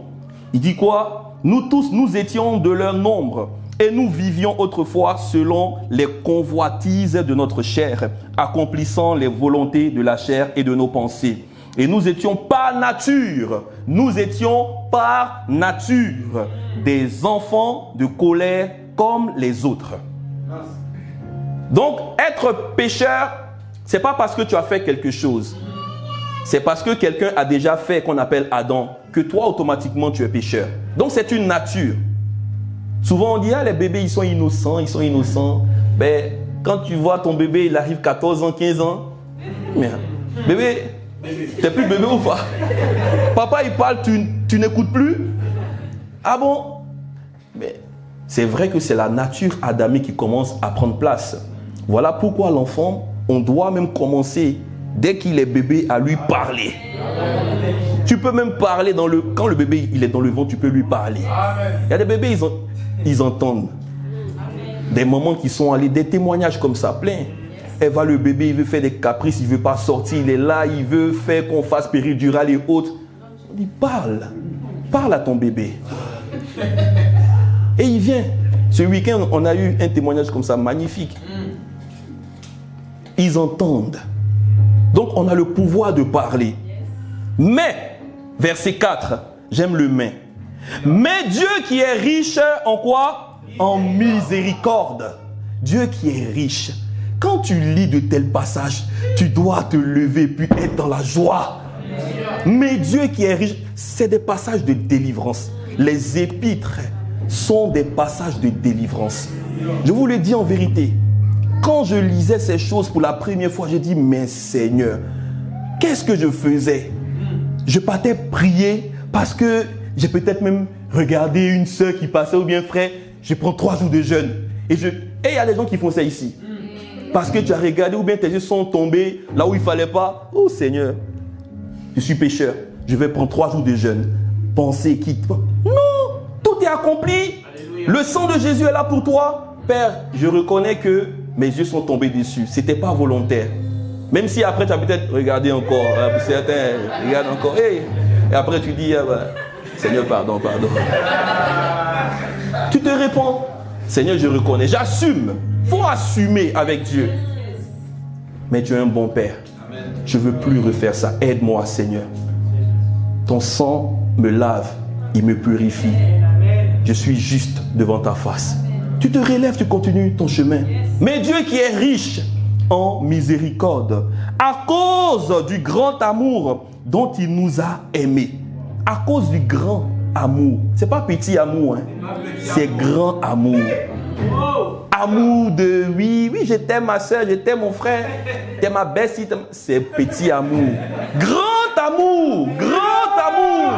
il dit quoi? Nous tous, nous étions de leur nombre. Et nous vivions autrefois selon les convoitises de notre chair, accomplissant les volontés de la chair et de nos pensées. Et nous étions par nature des enfants de colère comme les autres. Donc, être pécheur, c'est pas parce que tu as fait quelque chose. C'est parce que quelqu'un a déjà fait, qu'on appelle Adam, que toi, automatiquement, tu es pécheur. Donc, c'est une nature. Souvent on dit, ah, les bébés ils sont innocents. Ben, quand tu vois ton bébé, il arrive 14 ans, 15 ans. Mais, bébé, t'es plus bébé ou pas? Papa il parle, tu n'écoutes plus? Ah bon? Mais c'est vrai que c'est la nature adamique qui commence à prendre place. Voilà pourquoi l'enfant, on doit même commencer, dès qu'il est bébé, à lui parler. Tu peux même parler quand le bébé il est dans le ventre, tu peux lui parler. Il y a des bébés, ils entendent. Des mamans qui sont allées, des témoignages comme ça, plein. Elle va, le bébé, il veut faire des caprices, il ne veut pas sortir, il est là, il veut faire qu'on fasse péridurale et autres. On dit, parle. Parle à ton bébé. Et il vient. Ce week-end, on a eu un témoignage comme ça, magnifique. Ils entendent. Donc, on a le pouvoir de parler. Mais, verset 4, j'aime le mais. Mais Dieu qui est riche en quoi? En miséricorde. Dieu qui est riche. Quand tu lis de tels passages, tu dois te lever puis être dans la joie. Mais Dieu qui est riche, c'est des passages de délivrance. Les épîtres sont des passages de délivrance. Je vous le dis en vérité. Quand je lisais ces choses pour la première fois, j'ai dit, mais Seigneur, qu'est-ce que je faisais? Je partais prier parce que j'ai peut-être même regardé une soeur qui passait ou bien frère, je prends 3 jours de jeûne. Et il y a des gens qui font ça ici. Parce que tu as regardé ou bien tes yeux sont tombés là où il ne fallait pas. Oh Seigneur, je suis pécheur, je vais prendre 3 jours de jeûne. Pensez, quitte. Non, tout est accompli. Alléluia. Le sang de Jésus est là pour toi. Père, je reconnais que mes yeux sont tombés dessus. Ce n'était pas volontaire. Même si après tu as peut-être regardé encore. Pour certains, regardent encore. Hey. Et après tu dis, Seigneur, pardon. Tu te réponds. Seigneur, je reconnais. J'assume. Il faut assumer avec Dieu. Mais tu es un bon Père. Je ne veux plus refaire ça. Aide-moi, Seigneur. Ton sang me lave. Il me purifie. Je suis juste devant ta face. Tu te relèves, tu continues ton chemin. Mais Dieu qui est riche en miséricorde, à cause du grand amour dont il nous a aimés. À cause du grand amour. Ce n'est pas petit amour, hein. C'est grand amour. Amour de oui, je t'aime ma soeur, je t'aime mon frère, t'es ma belle-fille, c'est petit amour. Grand amour, grand amour.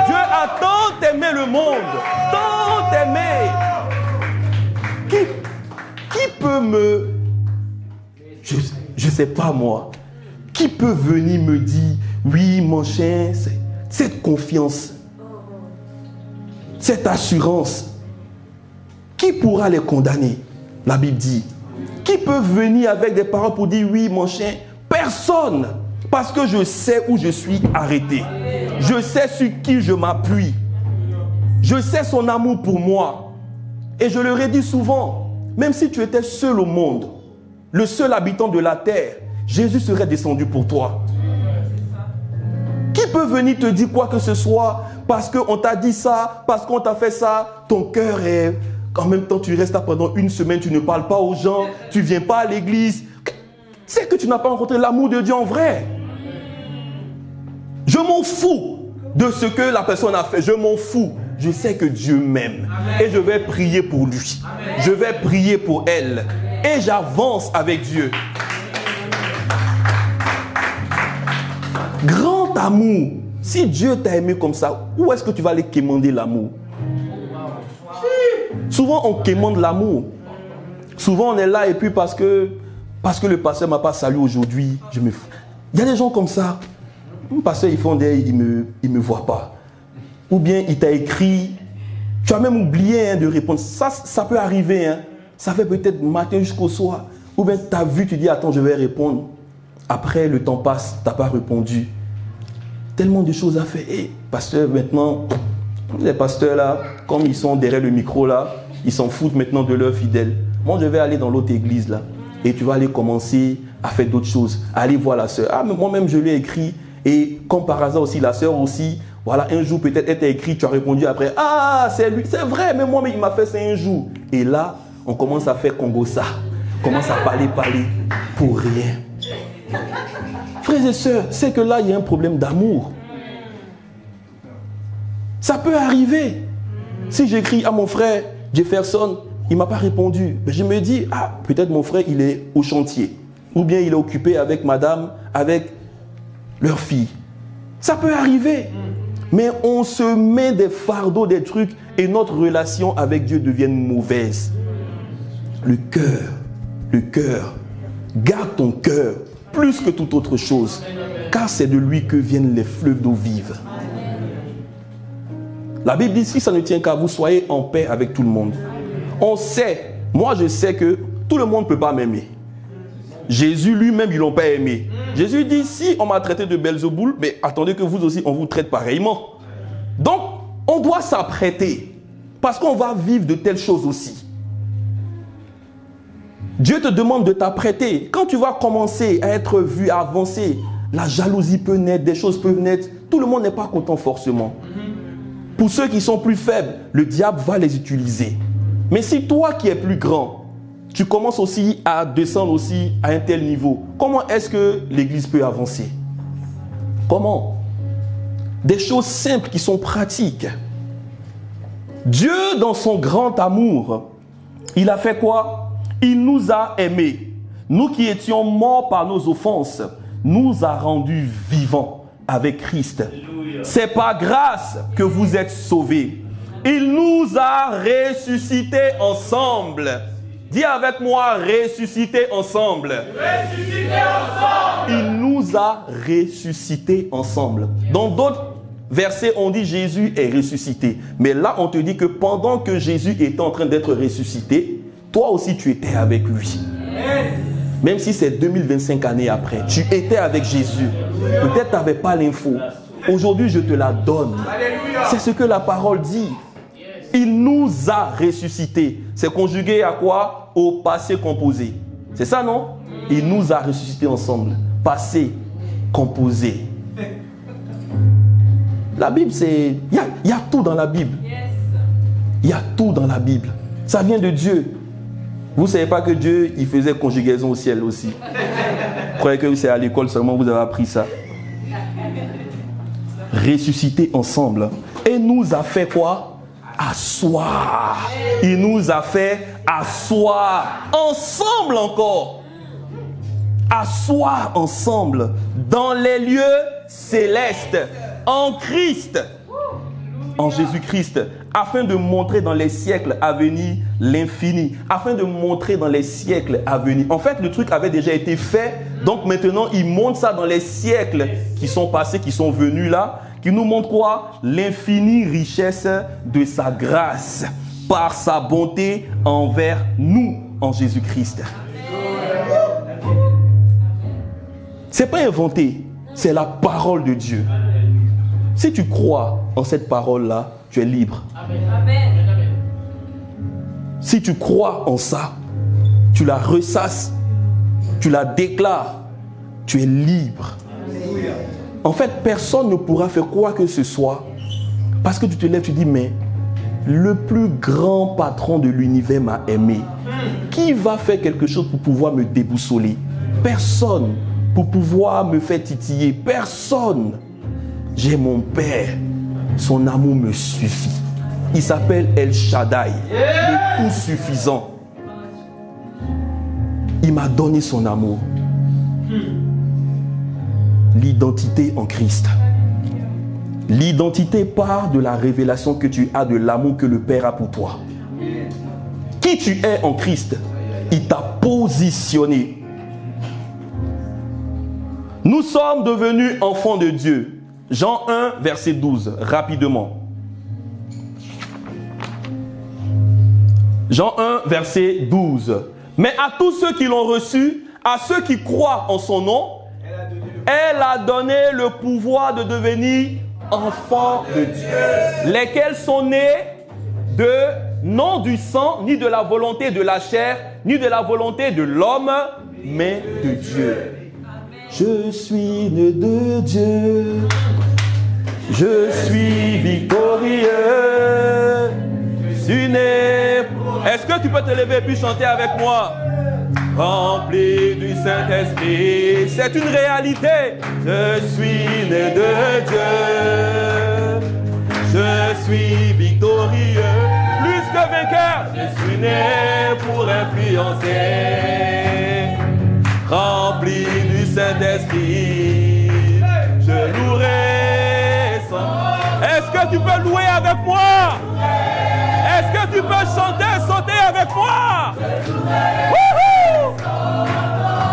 Dieu a tant aimé le monde, tant aimé. Qui peut me... Je sais pas moi. Qui peut venir me dire, oui mon chien, cette confiance, cette assurance, qui pourra les condamner? La Bible dit. Qui peut venir avec des paroles pour dire oui mon chien? Personne. Parce que je sais où je suis arrêté. Je sais sur qui je m'appuie. Je sais son amour pour moi. Et je le redis souvent. Même si tu étais seul au monde, le seul habitant de la terre, Jésus serait descendu pour toi. Qui peut venir te dire quoi que ce soit parce qu'on t'a dit ça, parce qu'on t'a fait ça, ton cœur est... En même temps, tu restes là pendant 1 semaine, tu ne parles pas aux gens, tu ne viens pas à l'église. C'est que tu n'as pas rencontré l'amour de Dieu en vrai. Je m'en fous de ce que la personne a fait. Je m'en fous. Je sais que Dieu m'aime. Et je vais prier pour lui. Je vais prier pour elle. Et j'avance avec Dieu. Grand amour. Si Dieu t'a aimé comme ça, où est-ce que tu vas aller quémander l'amour? Souvent, on quémande l'amour. Souvent, on est là et puis parce que le pasteur ne m'a pas salué aujourd'hui, Il y a des gens comme ça. Le pasteur, il me voit pas. Ou bien, il t'a écrit. Tu as même oublié de répondre. Ça peut arriver. Hein. Ça fait peut-être matin jusqu'au soir. Ou bien, tu as vu, tu dis, attends, je vais répondre. Après, le temps passe, tu n'as pas répondu. Tellement de choses à faire. Et pasteur, maintenant... Les pasteurs là, comme ils sont derrière le micro là, ils s'en foutent maintenant de leurs fidèles. Moi, je vais aller dans l'autre église là. Et tu vas aller commencer à faire d'autres choses. Aller voir la sœur. Ah, mais moi-même, je lui ai écrit. Et comme par hasard aussi, la sœur aussi. Voilà, un jour peut-être, elle t'a écrit, tu as répondu après. Ah, c'est lui. C'est vrai, mais moi, il m'a fait ça un jour. Et là, on commence à faire Congo ça. On commence à parler pour rien. Frères et sœurs, c'est que là, il y a un problème d'amour. Ça peut arriver. Si j'écris à mon frère Jefferson, il ne m'a pas répondu. Mais je me dis, peut-être mon frère, il est au chantier. Ou bien il est occupé avec madame, avec leur fille. Ça peut arriver. Mais on se met des fardeaux, des trucs, et notre relation avec Dieu devient mauvaise. Le cœur. Garde ton cœur plus que toute autre chose. Car c'est de lui que viennent les fleuves d'eau vive. La Bible dit, si ça ne tient qu'à vous, soyez en paix avec tout le monde. On sait, moi je sais que tout le monde ne peut pas m'aimer. Jésus lui-même, ils ne l'ont pas aimé. Jésus dit, si on m'a traité de Belzéboul, mais attendez que vous aussi, on vous traite pareillement. Donc, on doit s'apprêter parce qu'on va vivre de telles choses aussi. Dieu te demande de t'apprêter. Quand tu vas commencer à être vu, à avancer, la jalousie peut naître, des choses peuvent naître. Tout le monde n'est pas content forcément. Pour ceux qui sont plus faibles, le diable va les utiliser. Mais si toi qui es plus grand, tu commences aussi à descendre aussi à un tel niveau, comment est-ce que l'Église peut avancer? Comment? Des choses simples qui sont pratiques. Dieu, dans son grand amour, il a fait quoi? Il nous a aimés. Nous qui étions morts par nos offenses, nous a rendus vivants avec Christ. C'est par grâce que vous êtes sauvés. Il nous a ressuscités ensemble. Dis avec moi, ressuscités ensemble. Ressuscités ensemble. Il nous a ressuscités ensemble. Dans d'autres versets, on dit Jésus est ressuscité. Mais là, on te dit que pendant que Jésus était en train d'être ressuscité, toi aussi tu étais avec lui. Même si c'est 2025 années après, tu étais avec Jésus. Peut-être tu n'avais pas l'info. Aujourd'hui, je te la donne. C'est ce que la parole dit. Il nous a ressuscités. C'est conjugué à quoi? Au passé composé. C'est ça, non? Il nous a ressuscités ensemble. Passé composé. La Bible, c'est... Il y a tout dans la Bible. Il y a tout dans la Bible. Ça vient de Dieu. Vous ne savez pas que Dieu, il faisait conjugaison au ciel aussi. Vous croyez que c'est à l'école seulement vous avez appris ça? Ressuscité ensemble. Et nous a fait quoi? Asseoir. Il nous a fait asseoir. Ensemble encore. Asseoir ensemble. Dans les lieux célestes. En Christ. En Jésus-Christ. Afin de montrer dans les siècles à venir l'infini. Afin de montrer dans les siècles à venir. En fait, le truc avait déjà été fait. Donc maintenant, il montre ça dans les siècles qui sont passés, qui sont venus là. Qui nous montre quoi? L'infinie richesse de sa grâce. Par sa bonté envers nous en Jésus-Christ. C'est pas inventé. C'est la parole de Dieu. Si tu crois en cette parole-là, tu es libre. Amen. Si tu crois en ça, tu la ressasses, tu la déclares, tu es libre. En fait, personne ne pourra faire quoi que ce soit parce que tu te lèves, tu dis, mais le plus grand patron de l'univers m'a aimé. Qui va faire quelque chose pour pouvoir me déboussoler? Personne. Pour pouvoir me faire titiller? Personne. J'ai mon Père. Son amour me suffit. Il s'appelle El Shaddai, le tout suffisant. Il m'a donné son amour. L'identité en Christ. L'identité part de la révélation que tu as de l'amour que le Père a pour toi. Qui tu es en Christ, il t'a positionné. Nous sommes devenus enfants de Dieu. Jean 1, verset 12, rapidement. Jean 1, verset 12. Mais à tous ceux qui l'ont reçu, à ceux qui croient en son nom, elle a donné le pouvoir de devenir enfants de Dieu. Lesquels sont nés de non du sang, ni de la volonté de la chair, ni de la volonté de l'homme, mais de Dieu. Je suis né de Dieu. Je suis victorieux. Je suis né. Est-ce que tu peux te lever et puis chanter avec moi? Rempli du Saint-Esprit, c'est une réalité. Je suis né de Dieu. Je suis victorieux, plus que vainqueur. Je suis né pour influencer. Rempli du Saint-Esprit, je louerai son. Est-ce que tu peux louer avec moi? Est-ce que tu peux chanter, sauter avec moi?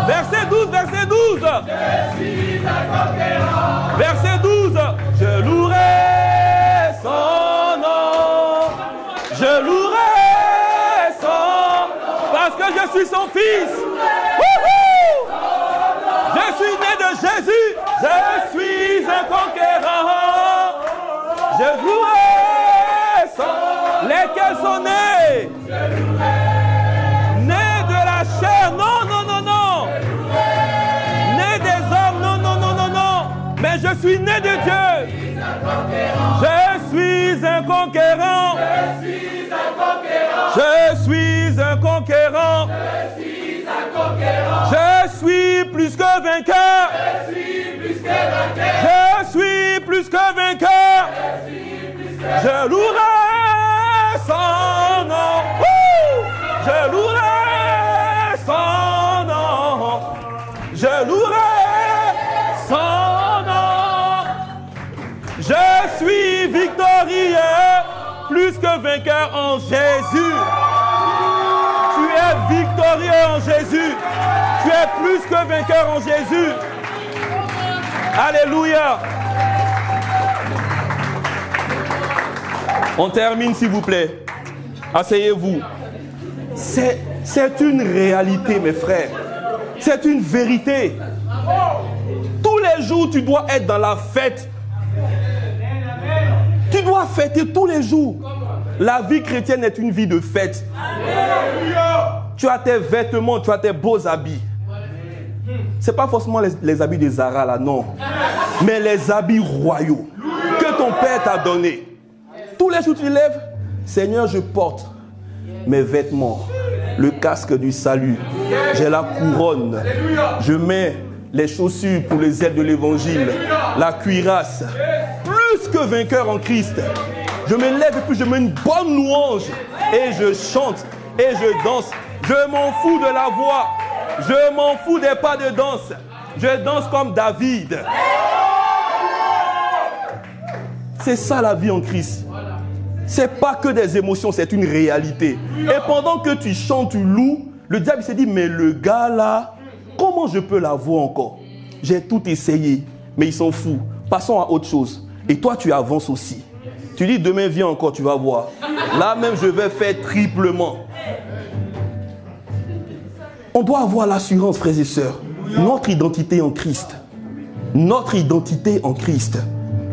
Verset 12, verset 12. Je suis un conquérant. Verset 12. Je louerai son nom. Je louerai son nom. Parce que je suis son fils. Je suis né de Jésus. Je suis un conquérant. Je louerai son... Lesquels sont nés? Nés de la chair, non, non, non, non. Nés des hommes, non, non, non, non, non. Mais je suis né de Dieu. Je suis un conquérant. Je suis un conquérant. Je suis plus que vainqueur. Je suis plus que vainqueur. Je louerai son nom. Je louerai son nom. Je louerai son nom. Je suis victorieux, plus que vainqueur en Jésus. Tu es victorieux en Jésus. Tu es plus que vainqueur en Jésus. Alléluia. On termine s'il vous plaît. Asseyez-vous. C'est une réalité mes frères. C'est une vérité. Tous les jours tu dois être dans la fête. Tu dois fêter tous les jours. La vie chrétienne est une vie de fête. Tu as tes vêtements, tu as tes beaux habits. Ce n'est pas forcément les habits de Zara là, non. Mais les habits royaux que ton Père t'a donnés. Tous les jours tu te lèves, Seigneur, je porte mes vêtements, le casque du salut, j'ai la couronne, je mets les chaussures pour les ailes de l'évangile, la cuirasse, plus que vainqueur en Christ. Je me lève et puis je mets une bonne louange et je chante et je danse. Je m'en fous de la voix, je m'en fous des pas de danse. Je danse comme David. C'est ça la vie en Christ. C'est pas que des émotions, c'est une réalité. Et pendant que tu chantes, tu loues, le diable se dit, mais le gars là, comment je peux la voir encore? J'ai tout essayé, mais ils s'en foutent. Passons à autre chose. Et toi, tu avances aussi. Tu dis, demain, viens encore, tu vas voir. Là même, je vais faire triplement. On doit avoir l'assurance, frères et sœurs. Notre identité en Christ. Notre identité en Christ.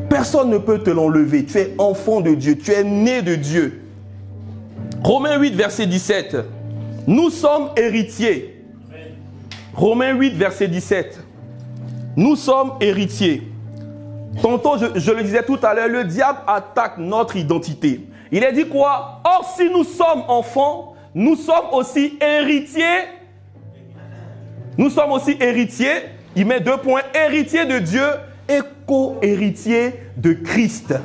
Personne ne peut te l'enlever. Tu es enfant de Dieu. Tu es né de Dieu. Romains 8, verset 17. Nous sommes héritiers. Romains 8, verset 17. Nous sommes héritiers. Tantôt, je le disais tout à l'heure, le diable attaque notre identité. Il a dit quoi? Or, si nous sommes enfants, nous sommes aussi héritiers. Nous sommes aussi héritiers. Il met 2 points. Héritiers de Dieu et co-héritiers de Christ.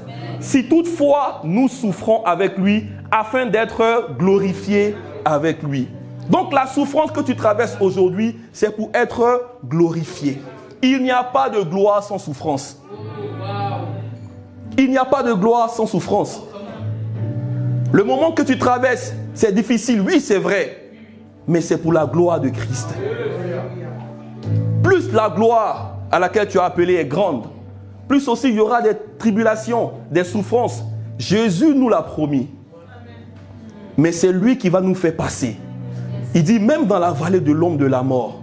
Si toutefois nous souffrons avec lui, afin d'être glorifiés avec lui. Donc la souffrance que tu traverses aujourd'hui, c'est pour être glorifié. Il n'y a pas de gloire sans souffrance. Il n'y a pas de gloire sans souffrance. Le moment que tu traverses, c'est difficile, oui c'est vrai, mais c'est pour la gloire de Christ. Plus la gloire à laquelle tu as appelé est grande, plus aussi il y aura des tribulations, des souffrances. Jésus nous l'a promis. Mais c'est lui qui va nous faire passer. Il dit, même dans la vallée de l'ombre de la mort,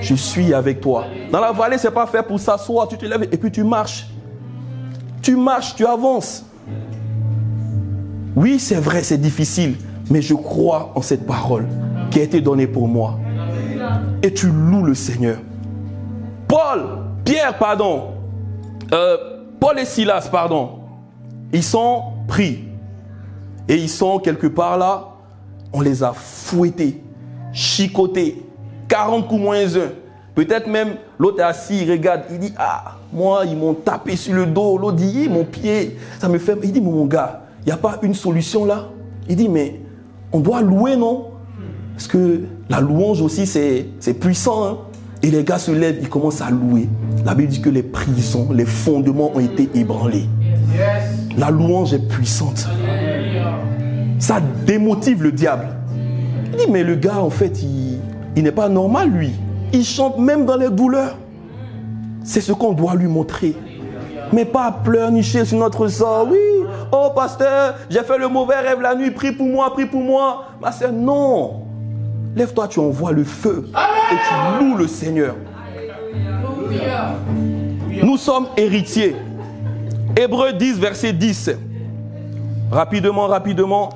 je suis avec toi. Dans la vallée, ce n'est pas fait pour s'asseoir, tu te lèves et puis tu marches. Tu marches, tu avances. Oui, c'est vrai, c'est difficile, mais je crois en cette parole qui a été donnée pour moi. Et tu loues le Seigneur. Paul et Silas, ils sont pris. Et ils sont quelque part là, on les a fouettés, chicotés, 40 coups moins 1. Peut-être même l'autre est assis, il regarde, il dit, ah, moi ils m'ont tapé sur le dos. L'autre dit, mon pied, ça me fait... Il dit, mon gars, il n'y a pas une solution là? Il dit, mais on doit louer, non? Parce que la louange aussi, c'est puissant, hein? Et les gars se lèvent, ils commencent à louer. La Bible dit que les prisons, les fondements ont été ébranlés. La louange est puissante. Ça démotive le diable. Il dit, mais le gars, en fait, il n'est pas normal, lui. Il chante même dans les douleurs. C'est ce qu'on doit lui montrer. Mais pas pleurnicher sur notre sort. Oui, oh pasteur, j'ai fait le mauvais rêve la nuit, prie pour moi, prie pour moi. Ma sœur, non. Lève-toi, tu envoies le feu. Et tu loues le Seigneur. Nous sommes héritiers. Hébreux 10, verset 10. Rapidement, rapidement.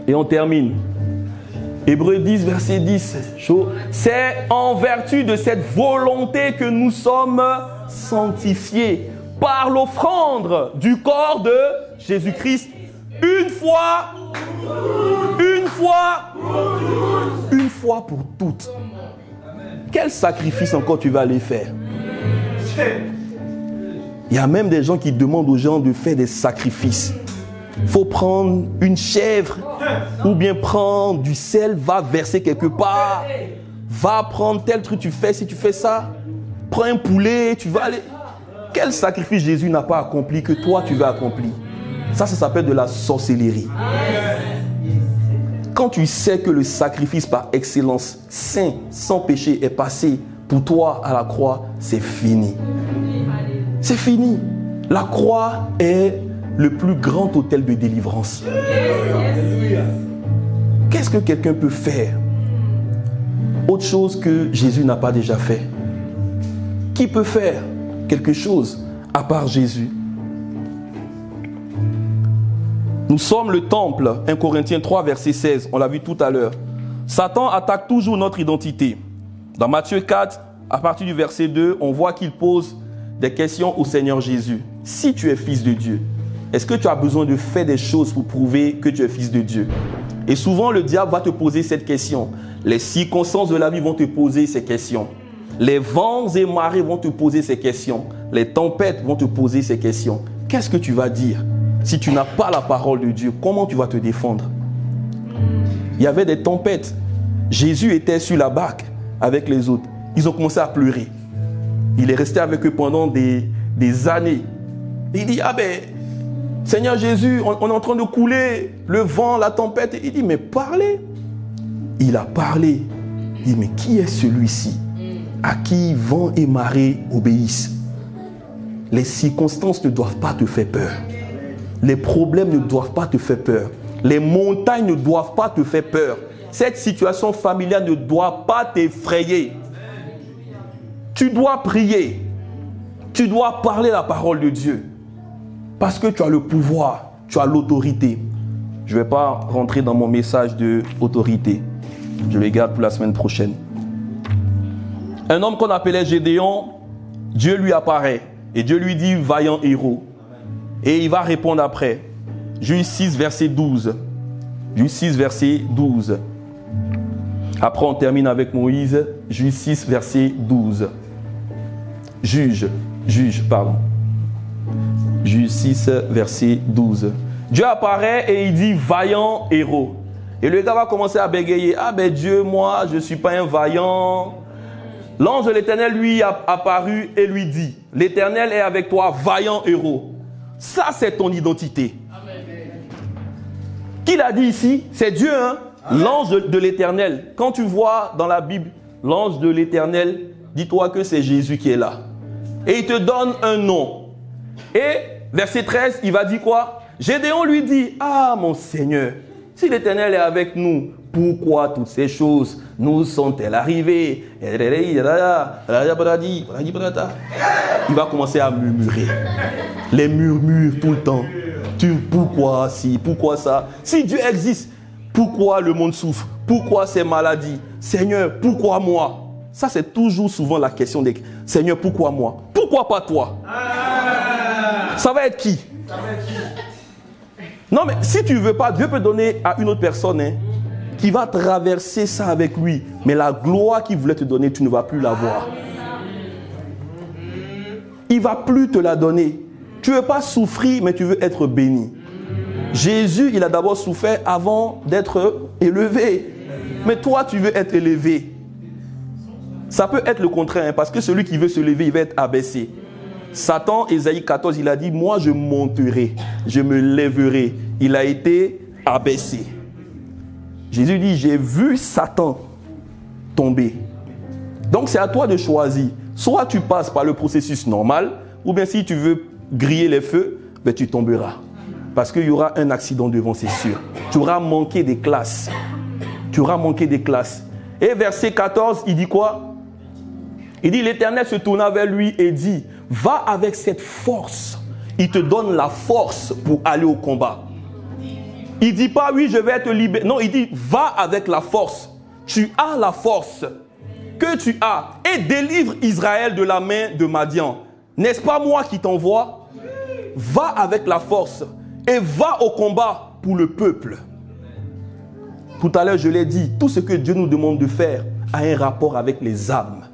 Et on termine. Hébreux 10, verset 10. Chaud. C'est en vertu de cette volonté que nous sommes sanctifiés par l'offrande du corps de Jésus-Christ. Une fois pour toutes. Quel sacrifice encore tu vas aller faire? Il y a même des gens qui demandent aux gens de faire des sacrifices. Il faut prendre une chèvre ou bien prendre du sel, va verser quelque part. Va prendre tel truc, tu fais, si tu fais ça, prends un poulet, tu vas aller. Quel sacrifice Jésus n'a pas accompli que toi tu vas accomplir? Ça s'appelle de la sorcellerie. Quand tu sais que le sacrifice par excellence, saint, sans péché, est passé pour toi à la croix, c'est fini. C'est fini. La croix est le plus grand autel de délivrance. Qu'est-ce que quelqu'un peut faire autre chose que Jésus n'a pas déjà fait? Qui peut faire quelque chose à part Jésus? Nous sommes le temple, 1 Corinthiens 3, verset 16, on l'a vu tout à l'heure. Satan attaque toujours notre identité. Dans Matthieu 4, à partir du verset 2, on voit qu'il pose des questions au Seigneur Jésus. Si tu es fils de Dieu, est-ce que tu as besoin de faire des choses pour prouver que tu es fils de Dieu? Et souvent, le diable va te poser cette question. Les circonstances de la vie vont te poser ces questions. Les vents et marées vont te poser ces questions. Les tempêtes vont te poser ces questions. Qu'est-ce que tu vas dire? Si tu n'as pas la parole de Dieu, comment tu vas te défendre? Il y avait des tempêtes. Jésus était sur la barque avec les autres. Ils ont commencé à pleurer. Il est resté avec eux pendant des années. Il dit, ah ben, Seigneur Jésus, on est en train de couler, le vent, la tempête. Il dit, mais parlez. Il a parlé. Il dit, mais qui est celui-ci à qui vent et marée obéissent? Les circonstances ne doivent pas te faire peur. Les problèmes ne doivent pas te faire peur. Les montagnes ne doivent pas te faire peur. Cette situation familiale ne doit pas t'effrayer. Tu dois prier. Tu dois parler la parole de Dieu. Parce que tu as le pouvoir, tu as l'autorité. Je ne vais pas rentrer dans mon message d'autorité. Je le garde pour la semaine prochaine. Un homme qu'on appelait Gédéon, Dieu lui apparaît. Et Dieu lui dit, vaillant héros. Et il va répondre après. Juge 6, verset 12. Juge 6, verset 12. Après, on termine avec Moïse. Juge 6, verset 12. Juge 6, verset 12. Dieu apparaît et il dit, vaillant héros. Et le gars va commencer à bégayer. Ah ben Dieu, moi, je ne suis pas un vaillant. L'ange de l'Éternel lui a apparu et lui dit, l'Éternel est avec toi, vaillant héros. Ça, c'est ton identité. Qui l'a dit ici? C'est Dieu, hein? L'ange de l'Éternel. Quand tu vois dans la Bible l'ange de l'Éternel, dis-toi que c'est Jésus qui est là. Et il te donne un nom. Et verset 13, il va dire quoi? Gédéon lui dit, ah mon Seigneur, si l'Éternel est avec nous, pourquoi toutes ces choses nous sont-elles arrivées? Il va commencer à murmurer. Les murmures tout le temps. Pourquoi si, pourquoi ça? Si Dieu existe, pourquoi le monde souffre? Pourquoi ces maladies? Seigneur, pourquoi moi? Ça, c'est toujours souvent la question des Seigneur, pourquoi moi? Pourquoi pas toi? Ça va être qui? Non, mais si tu ne veux pas, Dieu peut donner à une autre personne, hein, qui va traverser ça avec lui. Mais la gloire qu'il voulait te donner, tu ne vas plus l'avoir. Il ne va plus te la donner. Tu ne veux pas souffrir, mais tu veux être béni. Jésus, il a d'abord souffert avant d'être élevé. Mais toi, tu veux être élevé. Ça peut être le contraire, hein, parce que celui qui veut se lever, il va être abaissé. Satan, Ésaïe 14, il a dit, moi je monterai, je me lèverai. Il a été abaissé. Jésus dit, j'ai vu Satan tomber. Donc c'est à toi de choisir. Soit tu passes par le processus normal, ou bien si tu veux griller les feux, ben tu tomberas. Parce qu'il y aura un accident devant, c'est sûr. Tu auras manqué des classes. Tu auras manqué des classes. Et verset 14, il dit quoi? Il dit, l'Éternel se tourna vers lui et dit, Va avec cette force. Il te donne la force pour aller au combat. Il ne dit pas, oui, je vais te libérer. Non, il dit, va avec la force. Tu as la force que tu as et délivre Israël de la main de Madian. N'est-ce pas moi qui t'envoie? Va avec la force et va au combat pour le peuple. Tout à l'heure, je l'ai dit, tout ce que Dieu nous demande de faire a un rapport avec les âmes.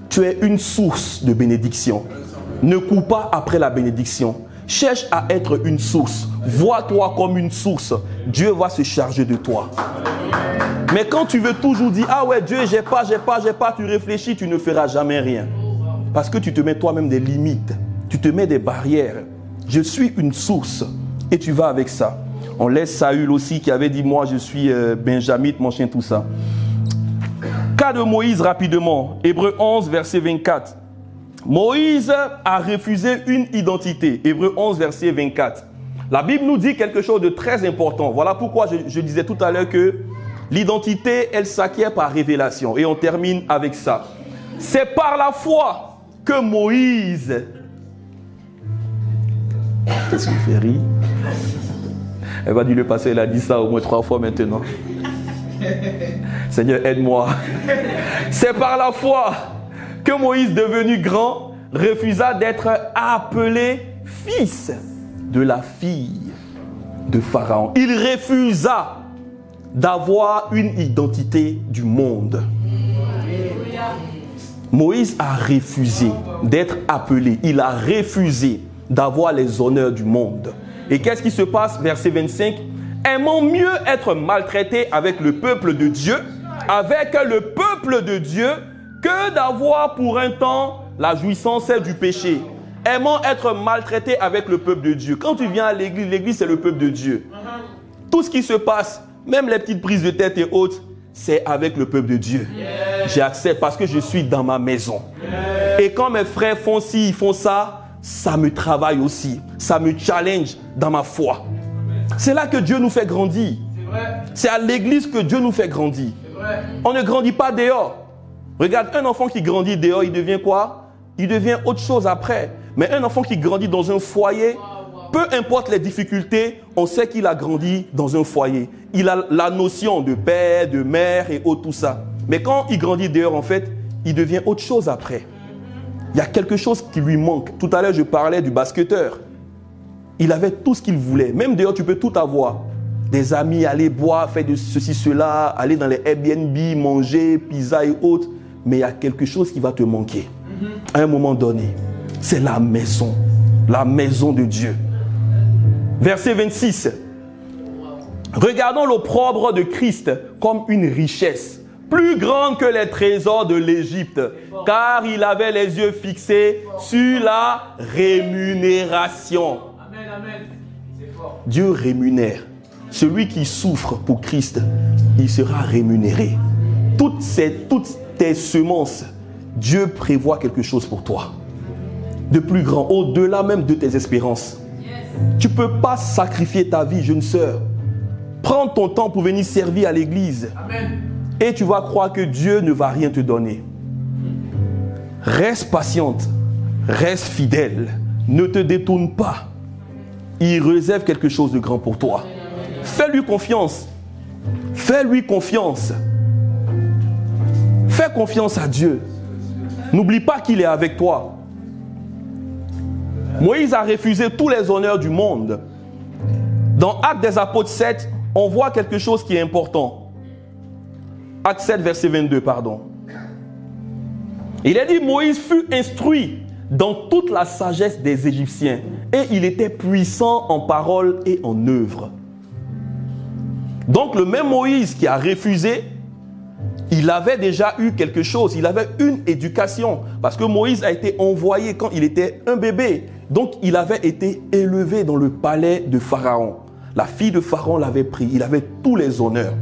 Tu es une source de bénédiction. Ne cours pas après la bénédiction. Cherche à être une source. Vois-toi comme une source. Dieu va se charger de toi. Mais quand tu veux toujours dire, ah ouais, Dieu, j'ai pas, tu réfléchis, tu ne feras jamais rien. Parce que tu te mets toi-même des limites. Tu te mets des barrières. Je suis une source. Et tu vas avec ça. On laisse Saül aussi qui avait dit, moi je suis benjamite, mon chien, tout ça. Cas de Moïse rapidement. Hébreux 11, verset 24. Moïse a refusé une identité. Hébreux 11, verset 24. La Bible nous dit quelque chose de très important. Voilà pourquoi je disais tout à l'heure que l'identité, elle s'acquiert par révélation. Et on termine avec ça. C'est par la foi que Moïse... Qu'est-ce qui fait rire? Elle va dire le passé, elle a dit ça au moins 3 fois maintenant. Seigneur, aide-moi. C'est par la foi que Moïse, devenu grand, refusa d'être appelé fils de la fille de Pharaon. Il refusa d'avoir une identité du monde. Moïse a refusé d'être appelé. Il a refusé d'avoir les honneurs du monde. Et qu'est-ce qui se passe? Verset 25. Aimant mieux être maltraité avec le peuple de Dieu, que d'avoir pour un temps la jouissance du péché. Aimant être maltraité avec le peuple de Dieu. Quand tu viens à l'église, l'église c'est le peuple de Dieu. Tout ce qui se passe, même les petites prises de tête et autres, c'est avec le peuple de Dieu. J'accepte parce que je suis dans ma maison. Et quand mes frères font ci, ils font ça, ça me travaille aussi. Ça me challenge dans ma foi. C'est là que Dieu nous fait grandir. C'est à l'église que Dieu nous fait grandir. On ne grandit pas dehors. Regarde, un enfant qui grandit dehors, il devient quoi? Il devient autre chose après. Mais un enfant qui grandit dans un foyer, peu importe les difficultés, on sait qu'il a grandi dans un foyer. Il a la notion de père, de mère et autres, tout ça. Mais quand il grandit dehors, en fait, il devient autre chose après. Il y a quelque chose qui lui manque. Tout à l'heure, je parlais du basketteur. Il avait tout ce qu'il voulait. Même dehors, tu peux tout avoir. Des amis, aller boire, faire de ceci, cela, aller dans les Airbnb, manger, pizza et autres. Mais il y a quelque chose qui va te manquer. À un moment donné, c'est la maison de Dieu. Verset 26. Regardons l'opprobre de Christ comme une richesse, plus grande que les trésors de l'Égypte, car il avait les yeux fixés sur la rémunération. Amen, amen. C'est fort. Dieu rémunère. Celui qui souffre pour Christ, il sera rémunéré. Toutes tes semences, Dieu prévoit quelque chose pour toi. De plus grand, au-delà même de tes espérances. Tu ne peux pas sacrifier ta vie, jeune sœur. Prends ton temps pour venir servir à l'église. Amen. Et tu vas croire que Dieu ne va rien te donner. Reste patiente, reste fidèle, ne te détourne pas. Il réserve quelque chose de grand pour toi. Fais-lui confiance. Fais-lui confiance. Fais confiance à Dieu. N'oublie pas qu'il est avec toi. Moïse a refusé tous les honneurs du monde. Dans Actes des Apôtres 7, on voit quelque chose qui est important. Acte 7, verset 22, pardon. Il est dit, Moïse fut instruit dans toute la sagesse des Égyptiens et il était puissant en parole et en œuvre. Donc le même Moïse qui a refusé, il avait déjà eu quelque chose, il avait une éducation. Parce que Moïse a été envoyé quand il était un bébé. Donc il avait été élevé dans le palais de Pharaon. La fille de Pharaon l'avait pris, il avait tous les honneurs.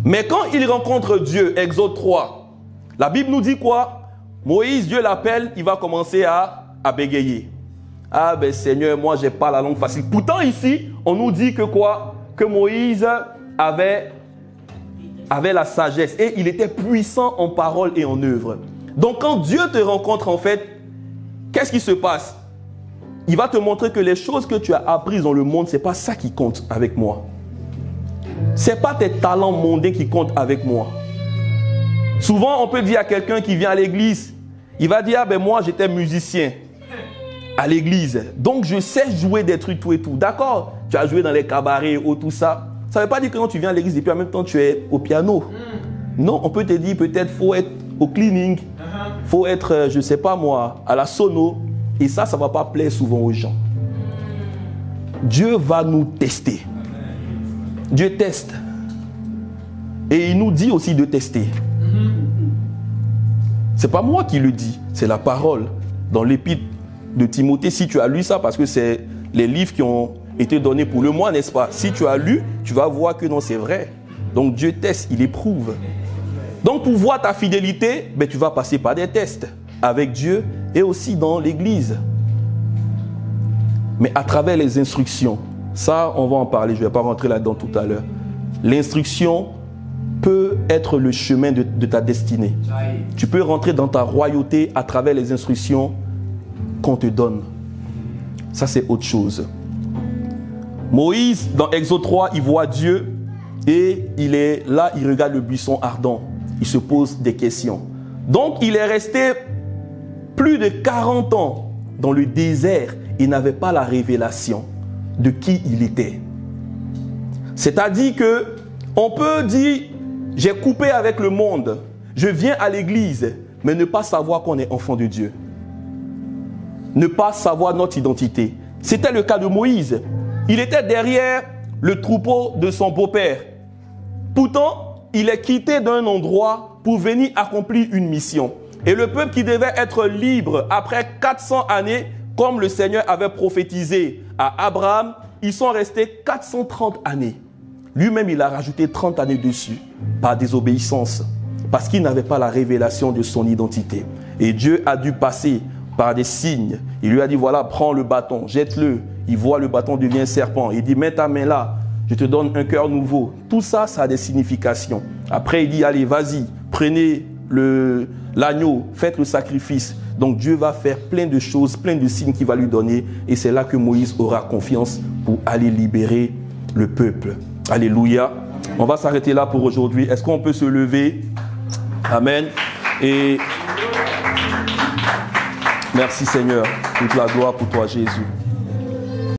Mais quand il rencontre Dieu, Exode 3, la Bible nous dit quoi? Moïse, Dieu l'appelle, il va commencer à bégayer. Ah ben Seigneur, moi j'ai pas la langue facile. Pourtant ici, on nous dit que quoi? Que Moïse avait la sagesse et il était puissant en parole et en œuvre. Donc quand Dieu te rencontre en fait, qu'est-ce qui se passe? Il va te montrer que les choses que tu as apprises dans le monde, ce n'est pas ça qui compte avec moi. Ce n'est pas tes talents mondains qui comptent avec moi. Souvent, on peut dire à quelqu'un qui vient à l'église, il va dire, ah ben moi j'étais musicien à l'église, donc je sais jouer des trucs tout et tout. D'accord, tu as joué dans les cabarets ou tout ça. Ça ne veut pas dire que quand tu viens à l'église et puis en même temps tu es au piano. Non, on peut te dire peut-être faut être au cleaning, faut être, je ne sais pas moi, à la sono. Et ça ne va pas plaire souvent aux gens. Dieu va nous tester. Dieu teste. Et il nous dit aussi de tester. Ce n'est pas moi qui le dis, c'est la parole. Dans l'épître de Timothée, si tu as lu ça, parce que c'est les livres qui ont été donnés pour le mois, n'est-ce pas? Si tu as lu, tu vas voir que non, c'est vrai. Donc Dieu teste, il éprouve. Donc pour voir ta fidélité, ben, tu vas passer par des tests avec Dieu et aussi dans l'église. Mais à travers les instructions, ça on va en parler, je ne vais pas rentrer là-dedans tout à l'heure. L'instruction peut être le chemin de ta destinée. Tu peux rentrer dans ta royauté à travers les instructions qu'on te donne. Ça c'est autre chose. Moïse, dans Exode 3, il voit Dieu et il est là, il regarde le buisson ardent. Il se pose des questions. Donc il est resté plus de 40 ans dans le désert et n'avait pas la révélation de qui il était. C'est-à-dire que on peut dire, j'ai coupé avec le monde, je viens à l'église, mais ne pas savoir qu'on est enfant de Dieu. Ne pas savoir notre identité. C'était le cas de Moïse. Il était derrière le troupeau de son beau-père. Pourtant, il est quitté d'un endroit pour venir accomplir une mission. Et le peuple qui devait être libre après 400 années, comme le Seigneur avait prophétisé à Abraham, ils sont restés 430 années. Lui-même, il a rajouté 30 années dessus par désobéissance, parce qu'il n'avait pas la révélation de son identité. Et Dieu a dû passer par des signes. Il lui a dit, voilà, prends le bâton, jette-le. Il voit le bâton devient serpent. Il dit, mets ta main là, je te donne un cœur nouveau. Tout ça, ça a des significations. Après, il dit, allez, vas-y, prenez l'agneau, faites le sacrifice. Donc Dieu va faire plein de choses, plein de signes qu'il va lui donner. Et c'est là que Moïse aura confiance pour aller libérer le peuple. Alléluia. On va s'arrêter là pour aujourd'hui. Est-ce qu'on peut se lever? Amen. Et merci Seigneur. Toute la gloire pour toi Jésus.